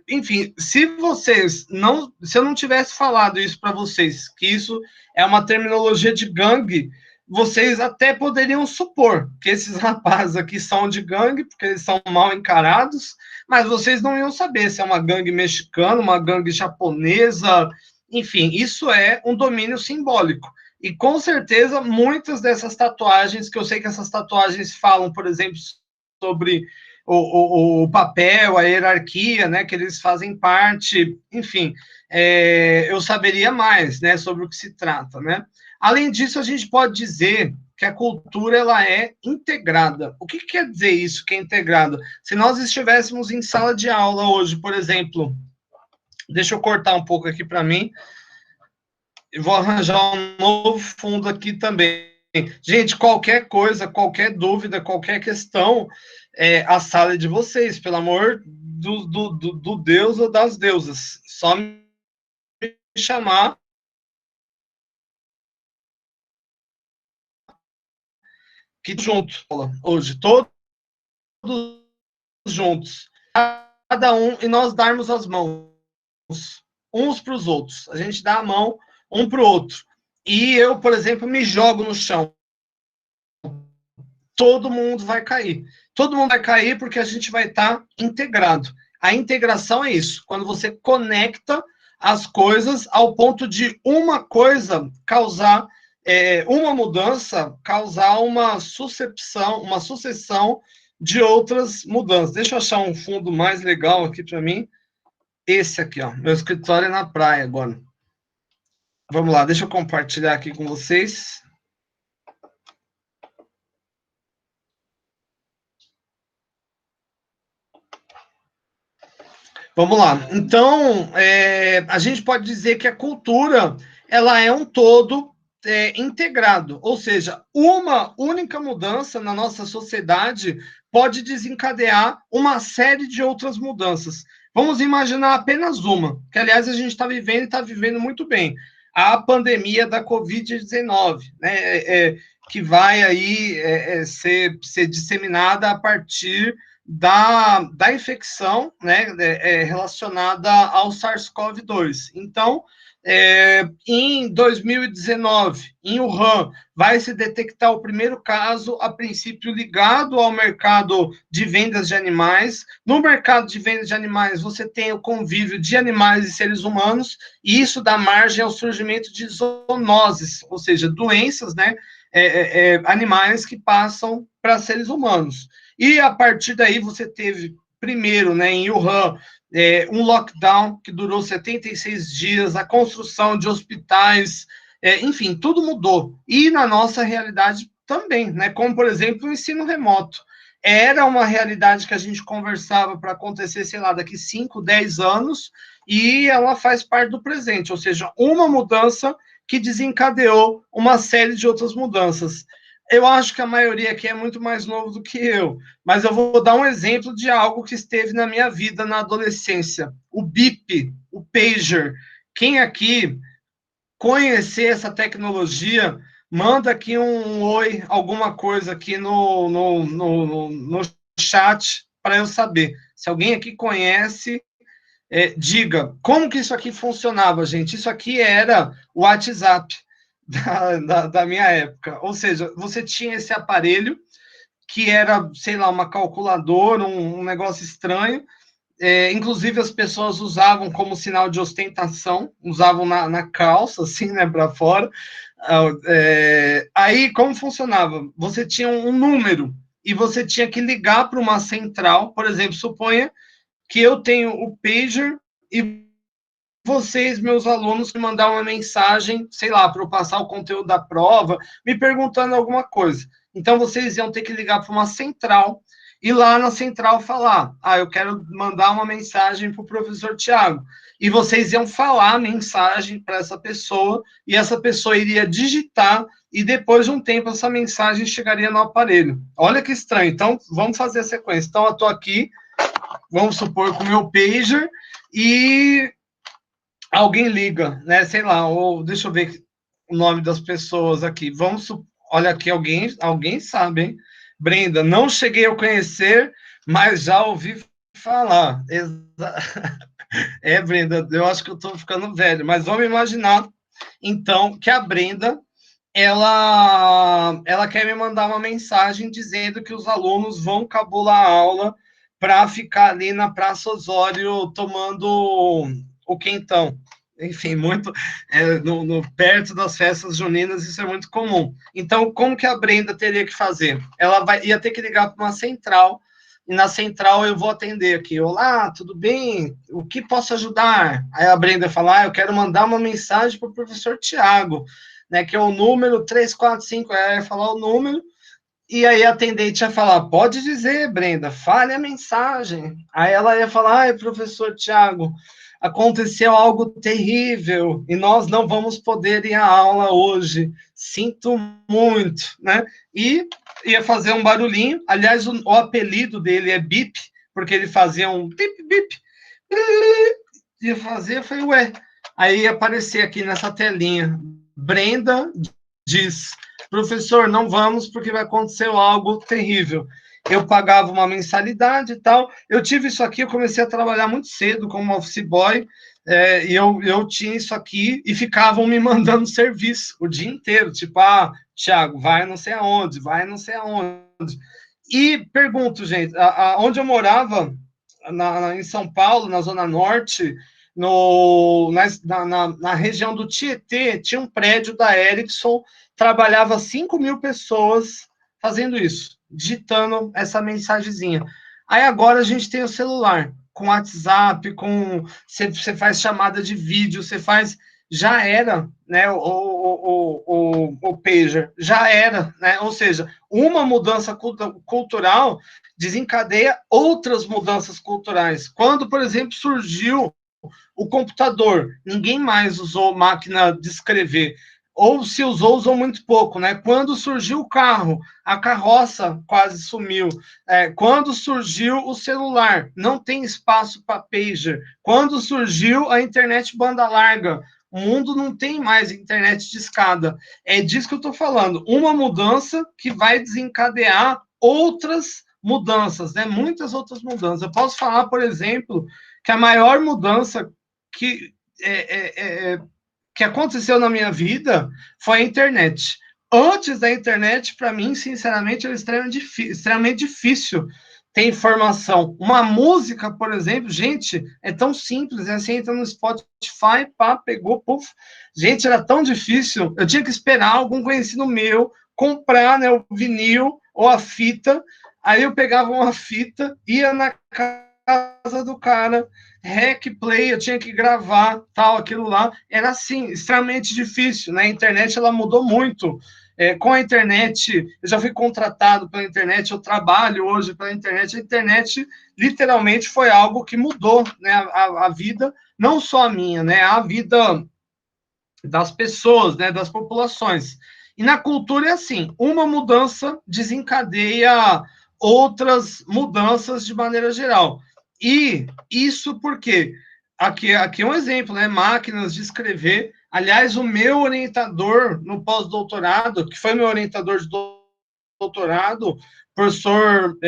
Enfim, se eu não tivesse falado isso para vocês, que isso é uma terminologia de gangue, vocês até poderiam supor que esses rapazes aqui são de gangue, porque eles são mal encarados, mas vocês não iam saber se é uma gangue mexicana, uma gangue japonesa, enfim, isso é um domínio simbólico. E com certeza, muitas dessas tatuagens, que eu sei que essas tatuagens falam, por exemplo, sobre o papel, a hierarquia, né, que eles fazem parte, enfim, eu saberia mais, né, sobre o que se trata, né. Além disso, a gente pode dizer que a cultura ela é integrada. O que quer dizer isso, que é integrada? Se nós estivéssemos em sala de aula hoje, por exemplo, deixa eu cortar um pouco aqui para mim, eu vou arranjar um novo fundo aqui também. Gente, qualquer coisa, qualquer dúvida, qualquer questão, a sala é de vocês, pelo amor do Deus ou das deusas. Só me chamar que junto, hoje, todos juntos. cada um e nós darmos as mãos uns para os outros. A gente dá a mão um para o outro. E eu, por exemplo, me jogo no chão. Todo mundo vai cair. Todo mundo vai cair porque a gente vai estar integrado. A integração é isso, quando você conecta as coisas ao ponto de uma coisa causar uma mudança, causar uma sucessão de outras mudanças. Deixa eu achar um fundo mais legal aqui para mim. Esse aqui, ó. Meu escritório é na praia agora. Vamos lá, deixa eu compartilhar aqui com vocês. Vamos lá. Então, a gente pode dizer que a cultura ela é um todo integrado, ou seja, uma única mudança na nossa sociedade pode desencadear uma série de outras mudanças. Vamos imaginar apenas uma, que aliás a gente está vivendo e está vivendo muito bem, a pandemia da Covid-19, né, que vai aí ser disseminada a partir da infecção, né, relacionada ao SARS-CoV-2. Então, em 2019, em Wuhan, vai se detectar o primeiro caso, a princípio ligado ao mercado de vendas de animais. No mercado de vendas de animais, você tem o convívio de animais e seres humanos, e isso dá margem ao surgimento de zoonoses, ou seja, doenças, né, animais que passam para seres humanos. E a partir daí você teve, primeiro, né, em Wuhan, um lockdown que durou 76 dias, a construção de hospitais, enfim, tudo mudou. E na nossa realidade também, né, como, por exemplo, o ensino remoto. Era uma realidade que a gente conversava para acontecer, sei lá, daqui 5, 10 anos, e ela faz parte do presente, ou seja, uma mudança que desencadeou uma série de outras mudanças. Eu acho que a maioria aqui é muito mais novo do que eu, mas eu vou dar um exemplo de algo que esteve na minha vida na adolescência. O BIP, o pager. Quem aqui conhecer essa tecnologia, manda aqui um oi, alguma coisa aqui no chat para eu saber. Se alguém aqui conhece, diga. Como que isso aqui funcionava, gente? Isso aqui era o WhatsApp da minha época. Ou seja, você tinha esse aparelho que era, sei lá, uma calculadora, um negócio estranho. Inclusive, as pessoas usavam como sinal de ostentação, usavam na calça, assim, né, para fora. Aí, como funcionava? Você tinha um número e você tinha que ligar para uma central. Por exemplo, suponha que eu tenho o pager e vocês, meus alunos, me mandar uma mensagem, sei lá, para eu passar o conteúdo da prova, me perguntando alguma coisa. Então, vocês iam ter que ligar para uma central e lá na central falar: eu quero mandar uma mensagem para o professor Tiago. E vocês iam falar a mensagem para essa pessoa e essa pessoa iria digitar e depois de um tempo essa mensagem chegaria no aparelho. Olha que estranho. Então, vamos fazer a sequência. Então, eu estou aqui, vamos supor, com o meu pager e alguém liga, né? Sei lá, ou deixa eu ver o nome das pessoas aqui. Olha aqui, alguém sabe, hein? Brenda, não cheguei a conhecer, mas já ouvi falar. Brenda, eu acho que eu estou ficando velho, mas vamos imaginar, então, que a Brenda, ela quer me mandar uma mensagem dizendo que os alunos vão cabular a aula para ficar ali na Praça Osório tomando o quentão. Enfim, muito perto das festas juninas, isso é muito comum. Então, como que a Brenda teria que fazer? Ela ia ter que ligar para uma central, e na central eu vou atender aqui. Olá, tudo bem? O que posso ajudar? Aí a Brenda fala: eu quero mandar uma mensagem para o professor Tiago, né, que é o número 345. Aí ela ia falar o número, e aí a atendente ia falar: pode dizer, Brenda, fale a mensagem. Aí ela ia falar: professor Tiago, aconteceu algo terrível e nós não vamos poder ir à aula hoje. Sinto muito, né? E ia fazer um barulhinho. Aliás, o apelido dele é Bip, porque ele fazia um bip, bip. Ia fazer, eu falei, ué. Aí ia aparecer aqui nessa telinha: Brenda diz: professor, não vamos porque vai acontecer algo terrível. eu pagava uma mensalidade e tal. Eu tive isso aqui, eu comecei a trabalhar muito cedo como office boy, e eu tinha isso aqui e ficavam me mandando serviço o dia inteiro, tipo, Thiago, vai não sei aonde, vai não sei aonde. E pergunto, gente, onde eu morava, em São Paulo, na Zona Norte, na região do Tietê, tinha um prédio da Ericsson, trabalhava 5.000 pessoas fazendo isso, digitando essa mensagenzinha. Aí agora a gente tem o celular, com WhatsApp, você faz chamada de vídeo, você faz. Já era, né? O pager, já era, né? Ou seja, uma mudança cultural desencadeia outras mudanças culturais. Quando, por exemplo, surgiu o computador, ninguém mais usou máquina de escrever, ou se usou muito pouco, né? Quando surgiu o carro, a carroça quase sumiu. Quando surgiu o celular, não tem espaço para pager. Quando surgiu a internet banda larga, o mundo não tem mais internet de escada. É disso que eu estou falando. Uma mudança que vai desencadear outras mudanças, né? Muitas outras mudanças. Eu posso falar, por exemplo, que a maior mudança que que aconteceu na minha vida foi a internet. Antes da internet, para mim, sinceramente, era extremamente difícil ter informação. Uma música, por exemplo, gente, é tão simples, né? Você entra no Spotify, pá, pegou, puf. Gente, era tão difícil. Eu tinha que esperar algum conhecido meu comprar, né, o vinil ou a fita. Aí eu pegava uma fita, ia na casa do cara, rec play, eu tinha que gravar, tal, aquilo lá, era assim, extremamente difícil, né? A internet, ela mudou muito. Com a internet, eu já fui contratado pela internet, eu trabalho hoje pela internet, a internet literalmente foi algo que mudou, né, a vida, não só a minha, né, a vida das pessoas, né, das populações. E na cultura é assim, uma mudança desencadeia outras mudanças de maneira geral. E isso porque aqui é um exemplo, né? Máquinas de escrever. Aliás, o meu orientador no pós-doutorado, que foi meu orientador de doutorado, professor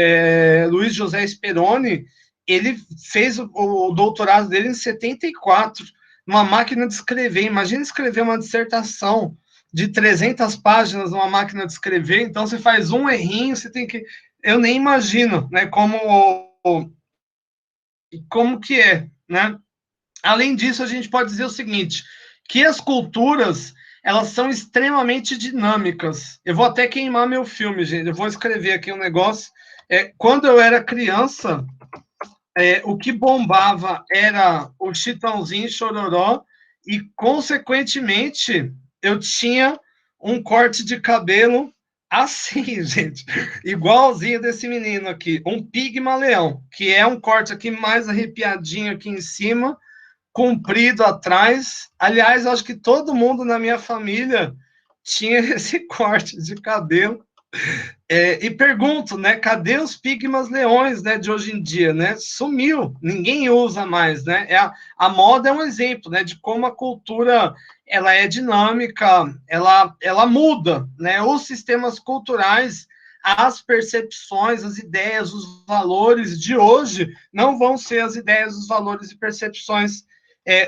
Luiz José Speroni, ele fez o doutorado dele em 74, numa máquina de escrever. Imagina escrever uma dissertação de 300 páginas numa máquina de escrever, então você faz um errinho, você tem que... Eu nem imagino, né, como que é, né? Além disso, a gente pode dizer o seguinte, que as culturas, elas são extremamente dinâmicas. Eu vou até queimar meu filme, gente. Eu vou escrever aqui um negócio. Quando eu era criança, o que bombava era o Chitãozinho Chororó e, consequentemente, eu tinha um corte de cabelo assim, gente, igualzinho desse menino aqui, um pigmaleão, que é um corte aqui mais arrepiadinho aqui em cima, comprido atrás. Aliás, acho que todo mundo na minha família tinha esse corte de cabelo. E pergunto, né? Cadê os pigmas leões, né? De hoje em dia, né? Sumiu, ninguém usa mais, né? A moda é um exemplo, né? De como a cultura ela é dinâmica, ela muda, né? Os sistemas culturais, as percepções, as ideias, os valores de hoje não vão ser as ideias, os valores e percepções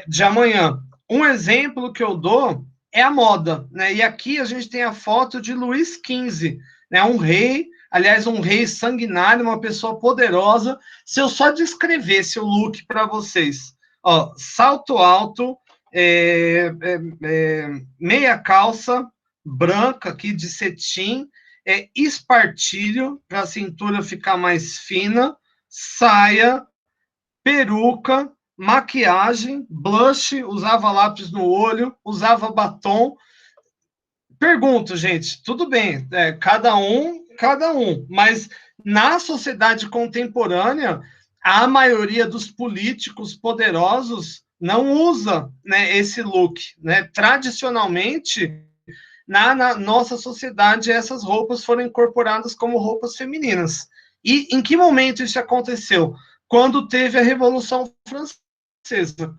de amanhã. Um exemplo que eu dou é a moda, né? E aqui a gente tem a foto de Luís XV, né? Um rei, aliás, um rei sanguinário, uma pessoa poderosa. Se eu só descrevesse o look para vocês, ó, salto alto, meia calça branca aqui de cetim, espartilho para a cintura ficar mais fina, saia, peruca, maquiagem, blush, usava lápis no olho, usava batom. Pergunto, gente, tudo bem, cada um, mas na sociedade contemporânea, a maioria dos políticos poderosos não usa, né, esse look, né? Tradicionalmente, na nossa sociedade, essas roupas foram incorporadas como roupas femininas. E em que momento isso aconteceu? Quando teve a Revolução Francesa.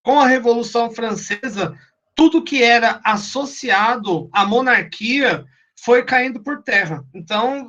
Com a Revolução Francesa, tudo que era associado à monarquia foi caindo por terra. Então,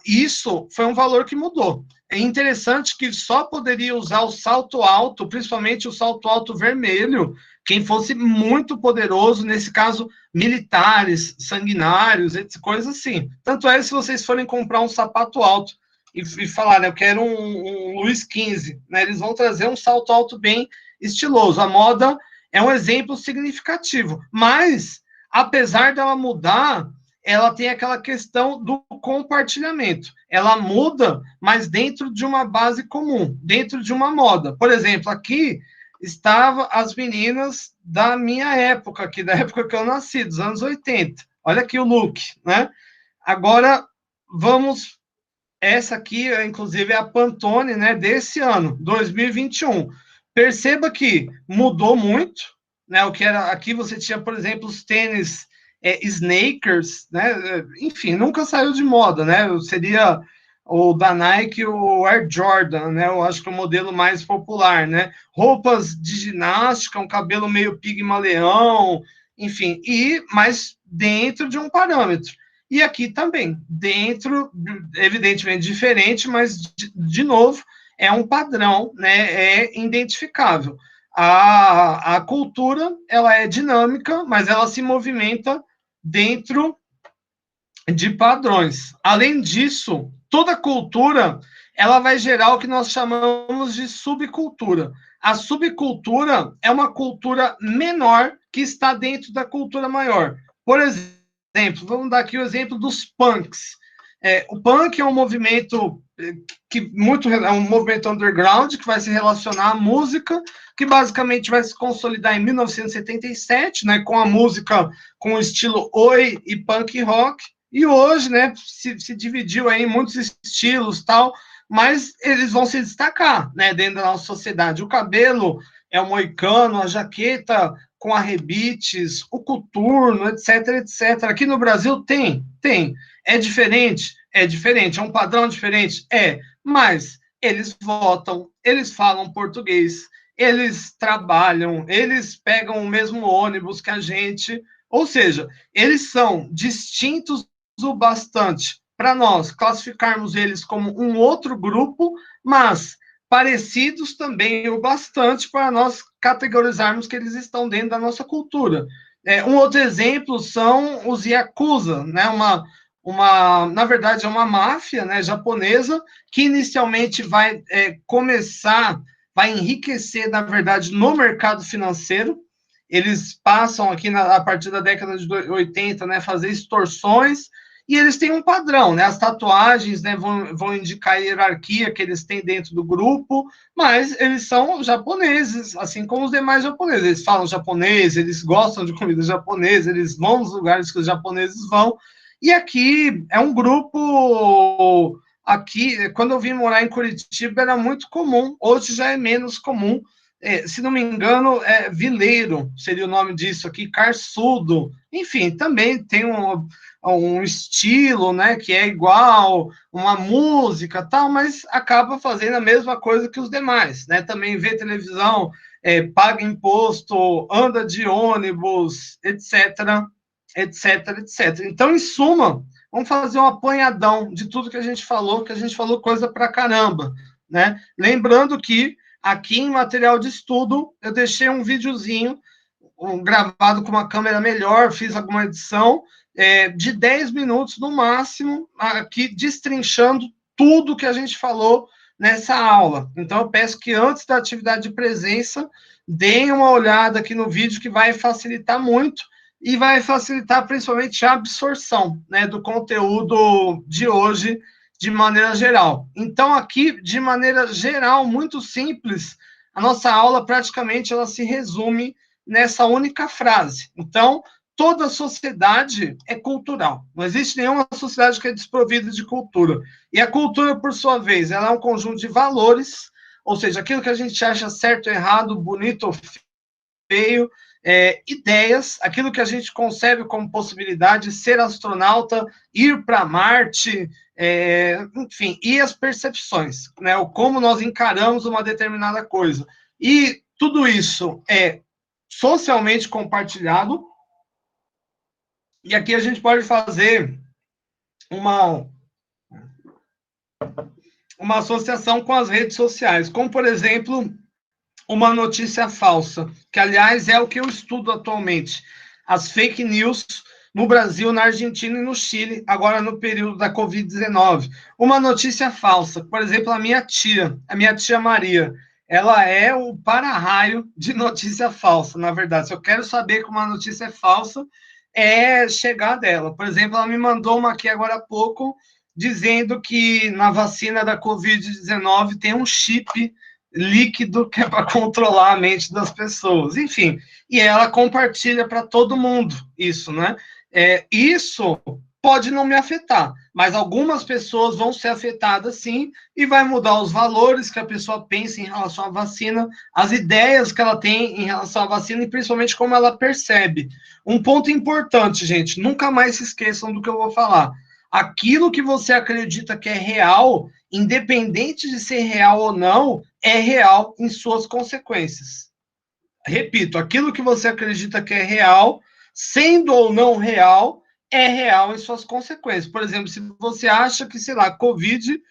isso foi um valor que mudou. É interessante que só poderia usar o salto alto, principalmente o salto alto vermelho, quem fosse muito poderoso, nesse caso, militares, sanguinários, coisas assim. Tanto é, se vocês forem comprar um sapato alto e falar, né, eu quero um Luiz XV, né, eles vão trazer um salto alto bem estiloso. A moda é um exemplo significativo, mas, apesar dela mudar, ela tem aquela questão do compartilhamento. Ela muda, mas dentro de uma base comum, dentro de uma moda. Por exemplo, aqui estavam as meninas da minha época, aqui da época que eu nasci, dos anos 80. Olha aqui o look, né? Agora, vamos... Essa aqui, inclusive, é a Pantone, né, desse ano, 2021. Perceba que mudou muito, né? O que era aqui, você tinha, por exemplo, os tênis Snakers, né? Enfim, nunca saiu de moda, né? Seria o da Nike, o Air Jordan, né? Eu acho que é o modelo mais popular, né? Roupas de ginástica, um cabelo meio pigmaleão, enfim, mas dentro de um parâmetro. E aqui também, dentro, evidentemente diferente, mas, de novo, é um padrão, né? É identificável. A cultura, ela é dinâmica, mas ela se movimenta dentro de padrões. Além disso, toda cultura, ela vai gerar o que nós chamamos de subcultura. A subcultura é uma cultura menor que está dentro da cultura maior. Por exemplo, vamos dar aqui o exemplo dos punks. O punk é um movimento que muito é um movimento underground que vai se relacionar à música, que basicamente vai se consolidar em 1977, né, com a música com o estilo oi e punk rock. E hoje, né, se dividiu aí em muitos estilos, tal, mas eles vão se destacar, né, dentro da nossa sociedade. O cabelo é o moicano, a jaqueta com arrebites, o coturno, etc, etc. Aqui no Brasil tem. É diferente? É diferente. É um padrão diferente? É. Mas eles votam, eles falam português, eles trabalham, eles pegam o mesmo ônibus que a gente, ou seja, eles são distintos o bastante para nós classificarmos eles como um outro grupo, mas parecidos também o bastante para nós categorizarmos que eles estão dentro da nossa cultura. Um outro exemplo são os Yakuza, né? Na verdade, é uma máfia, né, japonesa, que inicialmente vai começar, vai enriquecer, na verdade, no mercado financeiro. Eles passam aqui, a partir da década de 80, né, fazer extorsões, e eles têm um padrão, né? As tatuagens, né, vão indicar a hierarquia que eles têm dentro do grupo, mas eles são japoneses, assim como os demais japoneses. Eles falam japonês, eles gostam de comida japonesa, eles vão nos lugares que os japoneses vão. E aqui é um grupo... Aqui, quando eu vim morar em Curitiba, era muito comum, hoje já é menos comum. Se não me engano, vileiro seria o nome disso aqui, carçudo. Enfim, também tem um estilo, né, que é igual, uma música, tal, mas acaba fazendo a mesma coisa que os demais, né? Também vê televisão, paga imposto, anda de ônibus, etc, etc, etc. Então, em suma, vamos fazer um apanhadão de tudo que a gente falou coisa pra caramba, né? Lembrando que aqui em material de estudo eu deixei um videozinho gravado com uma câmera melhor, fiz alguma edição, de 10 minutos no máximo, aqui destrinchando tudo que a gente falou nessa aula. Então, eu peço que antes da atividade de presença, deem uma olhada aqui no vídeo, que vai facilitar muito, e vai facilitar principalmente a absorção, né, do conteúdo de hoje, de maneira geral. Então, aqui, de maneira geral, muito simples, a nossa aula praticamente ela se resume nessa única frase. Então, toda sociedade é cultural. Não existe nenhuma sociedade que é desprovida de cultura. E a cultura, por sua vez, ela é um conjunto de valores, ou seja, aquilo que a gente acha certo, errado, bonito ou feio, ideias, aquilo que a gente concebe como possibilidade, ser astronauta, ir para Marte, enfim, e as percepções, né, o como nós encaramos uma determinada coisa. E tudo isso é socialmente compartilhado E aqui a gente pode fazer uma associação com as redes sociais, como, por exemplo, uma notícia falsa, que, aliás, é o que eu estudo atualmente. As fake news no Brasil, na Argentina e no Chile, agora no período da Covid-19. Uma notícia falsa, por exemplo, a minha tia Maria, ela é o para-raio de notícia falsa, na verdade. Se eu quero saber que uma notícia é falsa, é chegar dela. Por exemplo, ela me mandou uma aqui agora há pouco, dizendo que na vacina da Covid-19 tem um chip líquido que é para controlar a mente das pessoas. Enfim, e ela compartilha para todo mundo isso, né? Isso pode não me afetar, mas algumas pessoas vão ser afetadas sim, e vai mudar os valores que a pessoa pensa em relação à vacina, as ideias que ela tem em relação à vacina e principalmente como ela percebe. Um ponto importante, gente, nunca mais se esqueçam do que eu vou falar. Aquilo que você acredita que é real, independente de ser real ou não, é real em suas consequências. Repito, aquilo que você acredita que é real, sendo ou não real, é real em suas consequências. Por exemplo, se você acha que, sei lá, Covid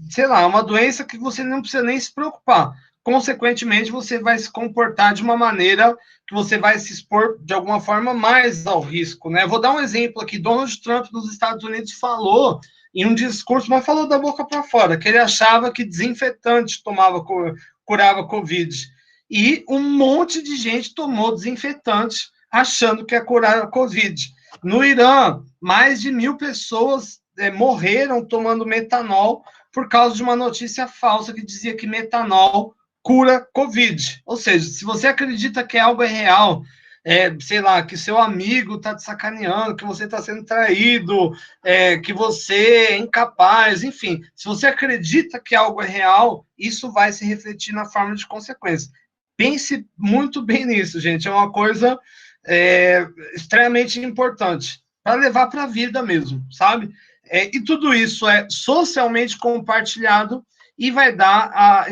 sei lá, uma doença que você não precisa nem se preocupar. Consequentemente, você vai se comportar de uma maneira que você vai se expor de alguma forma mais ao risco, né? Vou dar um exemplo aqui. Donald Trump dos Estados Unidos falou em um discurso, mas falou da boca para fora, que ele achava que desinfetante curava Covid. E um monte de gente tomou desinfetante achando que ia curar a Covid. No Irã, mais de 1.000 pessoas morreram tomando metanol por causa de uma notícia falsa que dizia que metanol cura Covid. Ou seja, se você acredita que algo é real, sei lá, que seu amigo está te sacaneando, que você está sendo traído, que você é incapaz, enfim, se você acredita que algo é real, isso vai se refletir na forma de consequência. Pense muito bem nisso, gente. É uma coisa extremamente importante para levar para a vida mesmo, sabe? E tudo isso é socialmente compartilhado e vai dar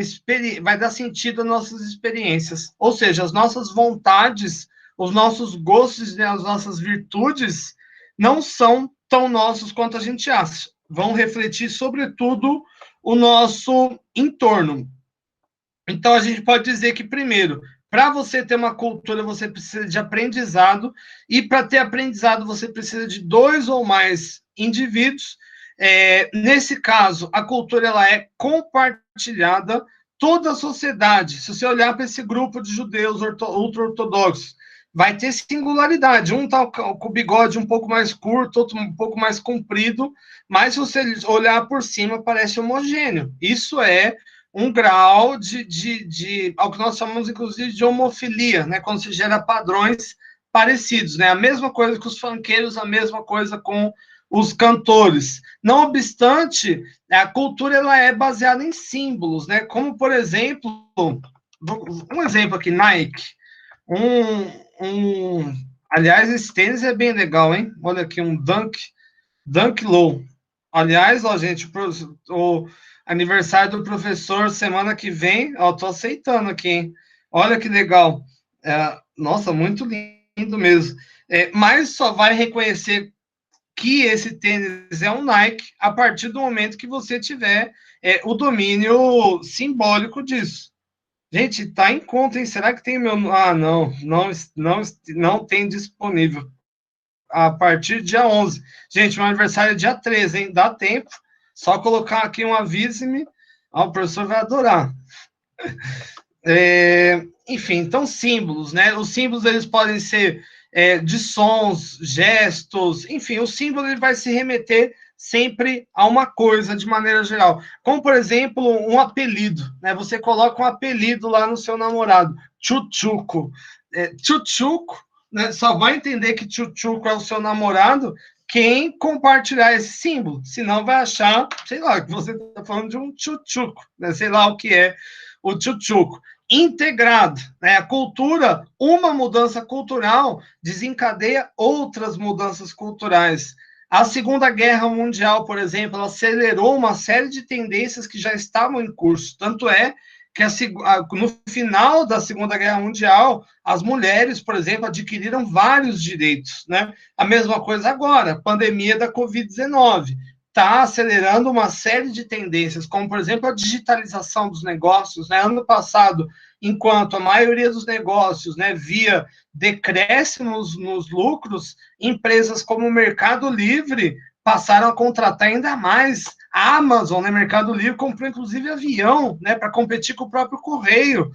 sentido às nossas experiências. Ou seja, as nossas vontades, os nossos gostos e as nossas virtudes não são tão nossos quanto a gente acha. Vão refletir, sobretudo, o nosso entorno. Então, a gente pode dizer que, primeiro, para você ter uma cultura, você precisa de aprendizado, e para ter aprendizado, você precisa de 2 ou mais indivíduos. Nesse caso, a cultura ela é compartilhada, toda a sociedade. Se você olhar para esse grupo de judeus ultra-ortodoxos, vai ter singularidade. Um está com o bigode um pouco mais curto, outro um pouco mais comprido, mas se você olhar por cima, parece homogêneo. Isso é um grau de ao que nós chamamos, inclusive, de homofilia, né? Quando se gera padrões parecidos, né? A mesma coisa com os funkeiros, a mesma coisa com os cantores. Não obstante, a cultura ela é baseada em símbolos, né? Como, por exemplo, um exemplo aqui, Nike. Aliás, esse tênis é bem legal, hein? Olha aqui, um Dunk Low. Aliás, ó, gente, o aniversário do professor semana que vem, ó, tô aceitando aqui, hein? Olha que legal. Nossa, muito lindo mesmo. Mas só vai reconhecer que esse tênis é um Nike a partir do momento que você tiver o domínio simbólico disso. Gente, tá em conta, hein? Será que tem meu... Ah, não tem disponível. A partir do dia 11. Gente, meu aniversário é dia 13, hein? Dá tempo. Só colocar aqui um avise-me. O professor vai adorar. Enfim, então símbolos, né? Os símbolos eles podem ser de sons, gestos, enfim, o símbolo ele vai se remeter sempre a uma coisa de maneira geral. Como, por exemplo, um apelido, né? Você coloca um apelido lá no seu namorado, Tchutchuco. Tchutchuco, né? Só vai entender que Tchutchuco é o seu namorado quem compartilhar esse símbolo, senão vai achar, sei lá, que você está falando de um Tchutchuco, né? Sei lá o que é o Tchutchuco. Integrado, né? A cultura, uma mudança cultural desencadeia outras mudanças culturais. A Segunda Guerra Mundial, por exemplo, ela acelerou uma série de tendências que já estavam em curso. Tanto é que no final da Segunda Guerra Mundial, as mulheres, por exemplo, adquiriram vários direitos, né? A mesma coisa agora, a pandemia da Covid-19 está acelerando uma série de tendências, como, por exemplo, a digitalização dos negócios, né? Ano passado, enquanto a maioria dos negócios, né, via decréscimos nos lucros, empresas como o Mercado Livre passaram a contratar ainda mais. A Amazon, né, Mercado Livre, comprou inclusive avião, né, para competir com o próprio correio.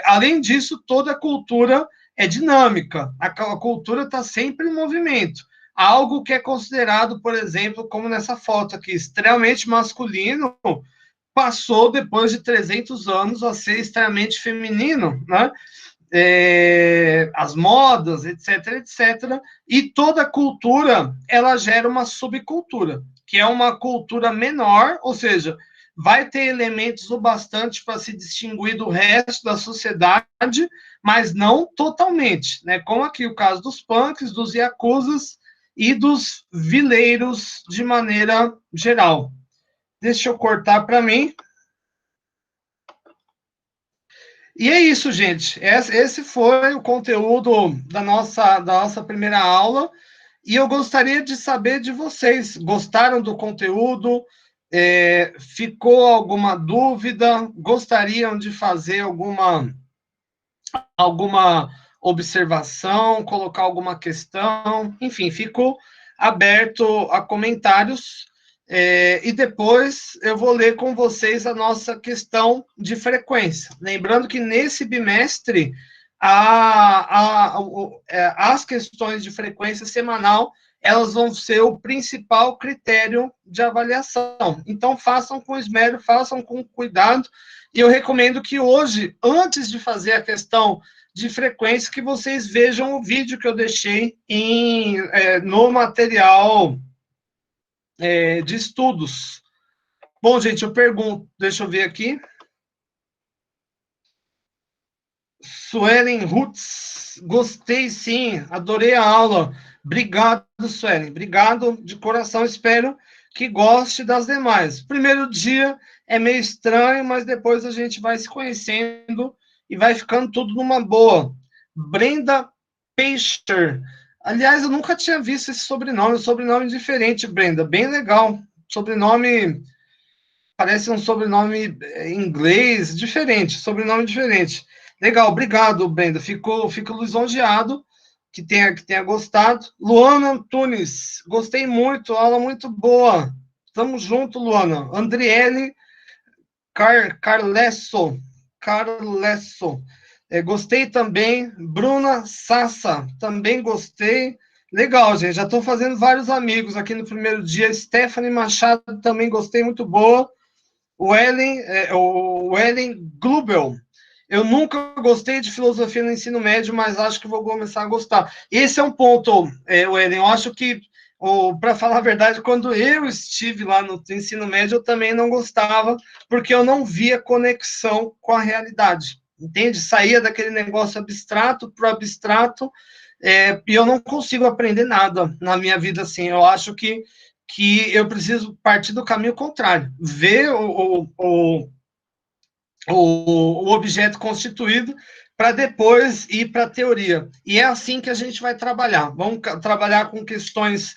Além disso, toda a cultura é dinâmica, a cultura está sempre em movimento. Algo que é considerado, por exemplo, como nessa foto aqui, extremamente masculino, passou, depois de 300 anos, a ser extremamente feminino, né? As modas, etc, etc. E toda cultura, ela gera uma subcultura, que é uma cultura menor, ou seja, vai ter elementos o bastante para se distinguir do resto da sociedade, mas não totalmente, né? Como aqui o caso dos punks, dos yakuzas e dos vileiros de maneira geral. Deixa eu cortar para mim. E é isso, gente. Esse foi o conteúdo da nossa primeira aula. E eu gostaria de saber de vocês. Gostaram do conteúdo? Ficou alguma dúvida? Gostariam de fazer alguma observação, colocar alguma questão? Enfim, fico aberto a comentários. E depois eu vou ler com vocês a nossa questão de frequência. Lembrando que nesse bimestre, as questões de frequência semanal, elas vão ser o principal critério de avaliação. Então, façam com esmero, façam com cuidado, e eu recomendo que hoje, antes de fazer a questão de frequência, que vocês vejam o vídeo que eu deixei no material de estudos. Bom, gente, eu pergunto, deixa eu ver aqui. Suelen Rutz, gostei sim, adorei a aula. Obrigado, Suelen, obrigado de coração, espero que goste das demais. Primeiro dia é meio estranho, mas depois a gente vai se conhecendo e vai ficando tudo numa boa. Brenda Peixer. Aliás, eu nunca tinha visto esse sobrenome diferente, Brenda, bem legal. Sobrenome, parece um sobrenome inglês, sobrenome diferente. Legal, obrigado, Brenda. Fico lisonjeado que tenha gostado. Luana Antunes, gostei muito, aula muito boa. Tamo junto, Luana. Andriele Carlesso, gostei também. Bruna Sassa, também gostei. Legal, gente, já estou fazendo vários amigos aqui no primeiro dia. Stephanie Machado, também gostei, muito boa. O Ellen Glubel, eu nunca gostei de filosofia no ensino médio, mas acho que vou começar a gostar. Esse é um ponto, Ellen, eu acho que, para falar a verdade, quando eu estive lá no ensino médio, eu também não gostava, porque eu não via conexão com a realidade, entende? Saía daquele negócio abstrato para o abstrato, e eu não consigo aprender nada na minha vida assim. Eu acho que eu preciso partir do caminho contrário, ver o objeto constituído para depois ir para a teoria. E é assim que a gente vai trabalhar. Vamos trabalhar com questões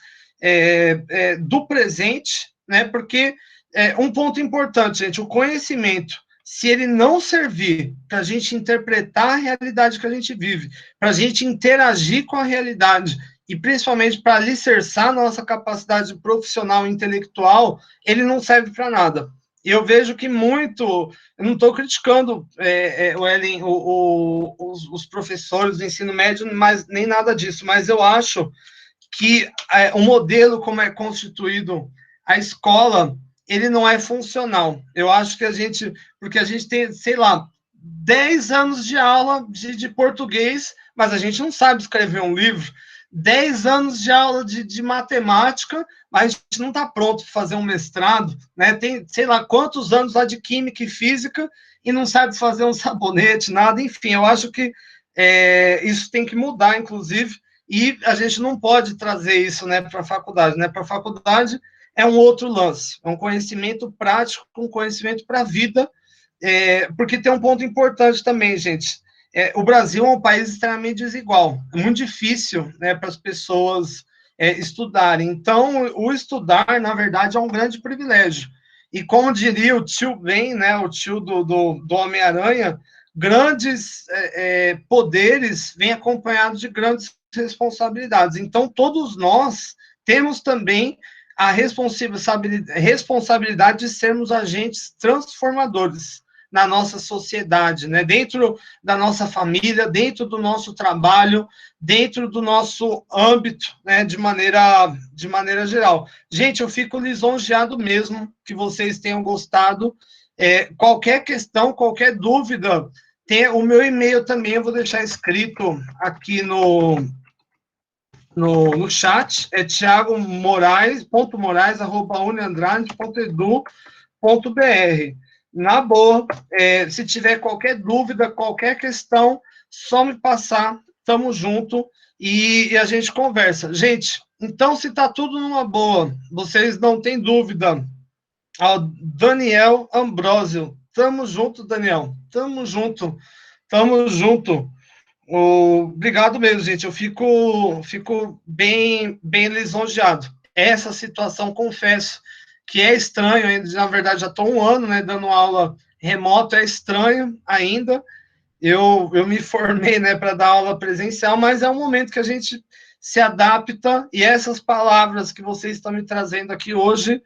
do presente, né? Porque um ponto importante, gente, o conhecimento, se ele não servir para a gente interpretar a realidade que a gente vive, para a gente interagir com a realidade, e principalmente para alicerçar nossa capacidade profissional e intelectual, ele não serve para nada. E eu vejo que muito, eu não estou criticando Ellen, os professores do ensino médio, mas nem nada disso, mas eu acho que o modelo como é constituído a escola, ele não é funcional. Eu acho que porque a gente tem, sei lá, 10 anos de aula de português, mas a gente não sabe escrever um livro, 10 anos de aula de matemática, mas a gente não está pronto para fazer um mestrado, né? Tem, sei lá, quantos anos lá de química e física e não sabe fazer um sabonete, nada. Enfim, eu acho que isso tem que mudar, inclusive, e a gente não pode trazer isso, né, para a faculdade, né? Para a faculdade é um outro lance, é um conhecimento prático, um conhecimento para a vida, porque tem um ponto importante também, gente. O Brasil é um país extremamente desigual. É muito difícil, né, para as pessoas estudarem. Então, o estudar, na verdade, é um grande privilégio. E como diria o tio Ben, né, o tio do Homem-Aranha, grandes poderes vêm acompanhados de grandes responsabilidades. Então, todos nós temos também a responsabilidade de sermos agentes transformadores na nossa sociedade, né? Dentro da nossa família, dentro do nosso trabalho, dentro do nosso âmbito, né? De maneira geral. Gente, eu fico lisonjeado mesmo que vocês tenham gostado. Qualquer questão, qualquer dúvida, tem o meu e-mail também, eu vou deixar escrito aqui no chat, é thiagomorais.uniandrade.edu.br. Na boa, se tiver qualquer dúvida, qualquer questão, só me passar, tamo junto e a gente conversa. Gente, então se tá tudo numa boa, vocês não têm dúvida, ao Daniel Ambrosio, tamo junto, Daniel, tamo junto, tamo junto. Obrigado mesmo, gente. Eu fico bem lisonjeado. Essa situação, confesso, que é estranho, na verdade, já estou um ano, né, dando aula remoto, é estranho ainda. Eu me formei, né, para dar aula presencial, mas é um momento que a gente se adapta, e essas palavras que vocês estão me trazendo aqui hoje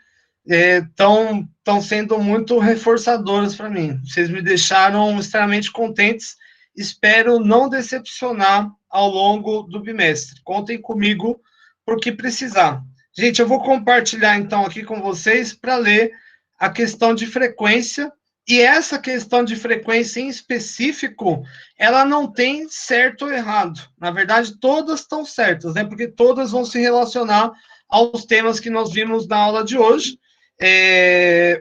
estão sendo muito reforçadoras para mim. Vocês me deixaram extremamente contentes. Espero não decepcionar ao longo do bimestre. Contem comigo por que precisar. Gente, eu vou compartilhar então aqui com vocês para ler a questão de frequência. E essa questão de frequência em específico, ela não tem certo ou errado. Na verdade, todas estão certas, né? Porque todas vão se relacionar aos temas que nós vimos na aula de hoje.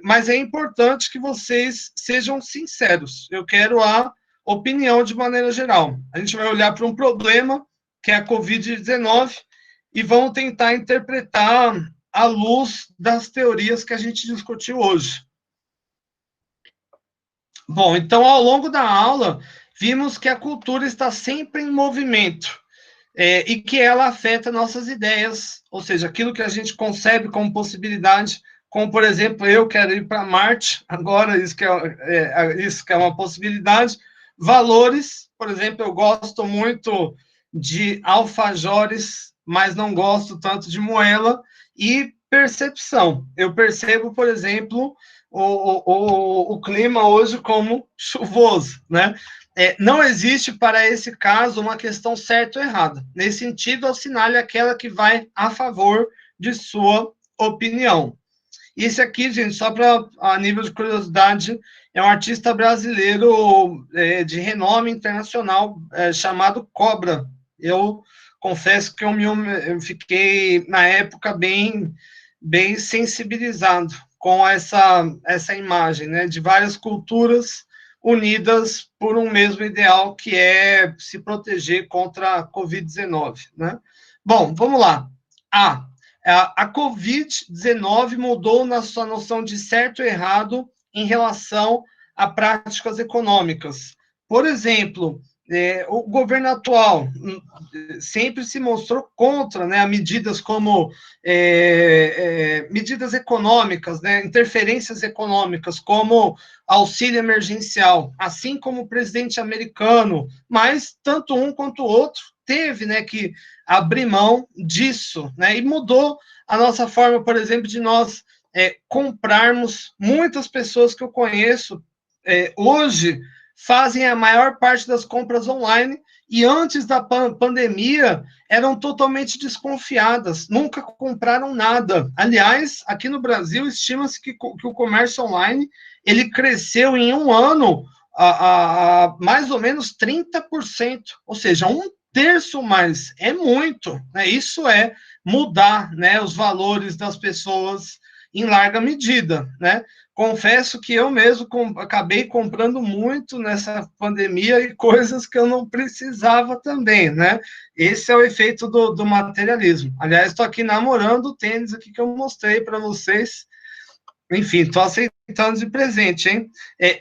Mas é importante que vocês sejam sinceros. Eu quero a opinião de maneira geral. A gente vai olhar para um problema, que é a Covid-19, e vamos tentar interpretar à luz das teorias que a gente discutiu hoje. Bom, então, ao longo da aula, vimos que a cultura está sempre em movimento, e que ela afeta nossas ideias, ou seja, aquilo que a gente concebe como possibilidade, como, por exemplo, eu quero ir para Marte, agora isso que é uma possibilidade. Valores, por exemplo, eu gosto muito de alfajores, mas não gosto tanto de moela. E percepção, eu percebo, por exemplo, o clima hoje como chuvoso, né? Não existe para esse caso uma questão certa ou errada. Nesse sentido, assinale aquela que vai a favor de sua opinião. Esse aqui, gente, só para a nível de curiosidade, é um artista brasileiro de renome internacional chamado Cobra. Eu confesso que eu fiquei, na época, bem sensibilizado com essa imagem, né, de várias culturas unidas por um mesmo ideal, que é se proteger contra a Covid-19, né? Bom, vamos lá. A Covid-19 mudou na sua noção de certo e errado em relação a práticas econômicas. Por exemplo, o governo atual sempre se mostrou contra, né, medidas como medidas econômicas, né, interferências econômicas, como auxílio emergencial, assim como o presidente americano, mas tanto um quanto o outro teve, né, que abrir mão disso, né, e mudou a nossa forma, por exemplo, de nós comprarmos. Muitas pessoas que eu conheço hoje fazem a maior parte das compras online, e antes da pandemia eram totalmente desconfiadas, nunca compraram nada. Aliás, aqui no Brasil, estima-se que o comércio online ele cresceu em um ano a mais ou menos 30%, ou seja, um terço mais. É muito, né? Isso é mudar, né, os valores das pessoas em larga medida, né? Confesso que eu mesmo acabei comprando muito nessa pandemia e coisas que eu não precisava também, né? Esse é o efeito do materialismo. Aliás, estou aqui namorando o tênis aqui que eu mostrei para vocês. Enfim, estou aceitando de presente, hein?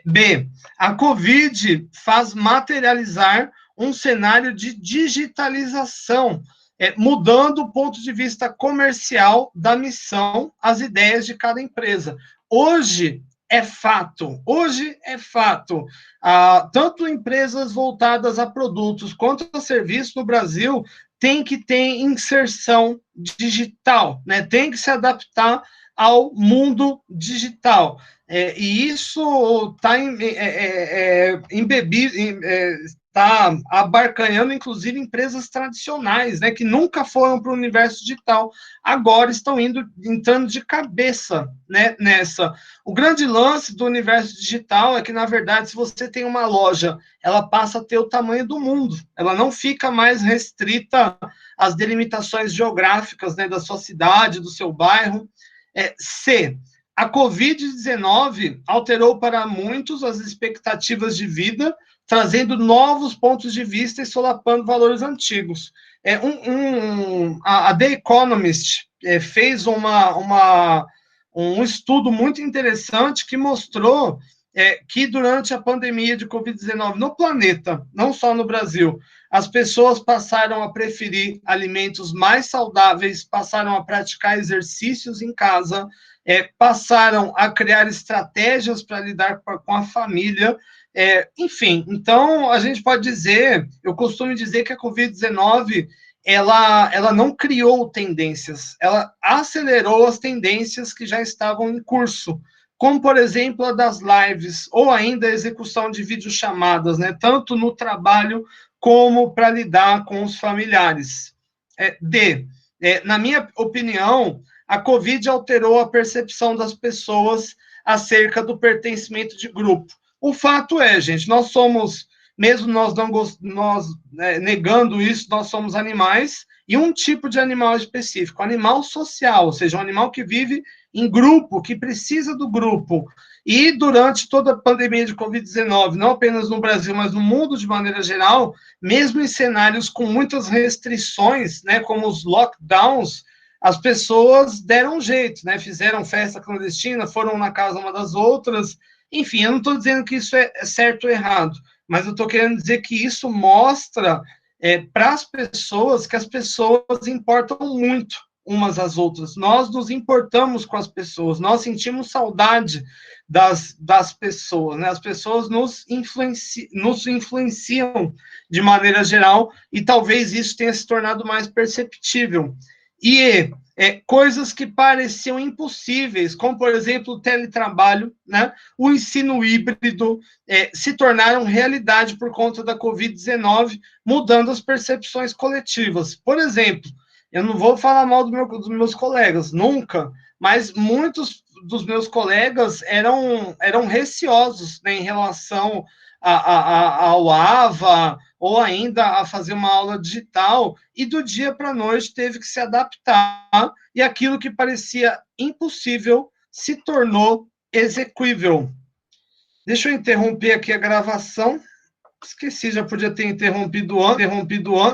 B, a Covid faz materializar um cenário de digitalização, mudando o ponto de vista comercial da missão, as ideias de cada empresa. Hoje é fato, tanto empresas voltadas a produtos quanto a serviços no Brasil tem que ter inserção digital, né? Tem que se adaptar ao mundo digital. E isso está embebido, está abarcanhando, inclusive, empresas tradicionais, né, que nunca foram para o universo digital, agora estão entrando de cabeça, né, nessa. O grande lance do universo digital é que, na verdade, se você tem uma loja, ela passa a ter o tamanho do mundo, ela não fica mais restrita às delimitações geográficas, né, da sua cidade, do seu bairro. C, a Covid-19 alterou para muitos as expectativas de vida, trazendo novos pontos de vista e solapando valores antigos. A The Economist fez um estudo muito interessante que mostrou que durante a pandemia de Covid-19 no planeta, não só no Brasil, as pessoas passaram a preferir alimentos mais saudáveis, passaram a praticar exercícios em casa, passaram a criar estratégias para lidar com a família. Enfim, então a gente pode dizer, eu costumo dizer que a Covid-19 ela não criou tendências, ela acelerou as tendências que já estavam em curso, como, por exemplo, a das lives, ou ainda a execução de videochamadas, né, tanto no trabalho como para lidar com os familiares. D, na minha opinião, a Covid alterou a percepção das pessoas acerca do pertencimento de grupo. O fato é, gente, nós somos, mesmo nós não nós negando isso, nós somos animais, e um tipo de animal específico, animal social, ou seja, um animal que vive em grupo, que precisa do grupo. E durante toda a pandemia de Covid-19, não apenas no Brasil, mas no mundo de maneira geral, mesmo em cenários com muitas restrições, né, como os lockdowns, as pessoas deram um jeito, né, fizeram festa clandestina, foram na casa uma das outras. Enfim, eu não estou dizendo que isso é certo ou errado, mas eu estou querendo dizer que isso mostra para as pessoas que as pessoas importam muito umas às outras. Nós nos importamos com as pessoas, nós sentimos saudade das pessoas, né? As pessoas nos influenciam de maneira geral e talvez isso tenha se tornado mais perceptível. E coisas que pareciam impossíveis, como, por exemplo, o teletrabalho, né? O ensino híbrido, se tornaram realidade por conta da Covid-19, mudando as percepções coletivas. Por exemplo, eu não vou falar mal dos meus colegas, nunca, mas muitos dos meus colegas eram receosos, né, em relação ao AVA, ou ainda a fazer uma aula digital, e do dia para a noite teve que se adaptar, e aquilo que parecia impossível se tornou execuível. Deixa eu interromper aqui a gravação. Esqueci, já podia ter interrompido antes.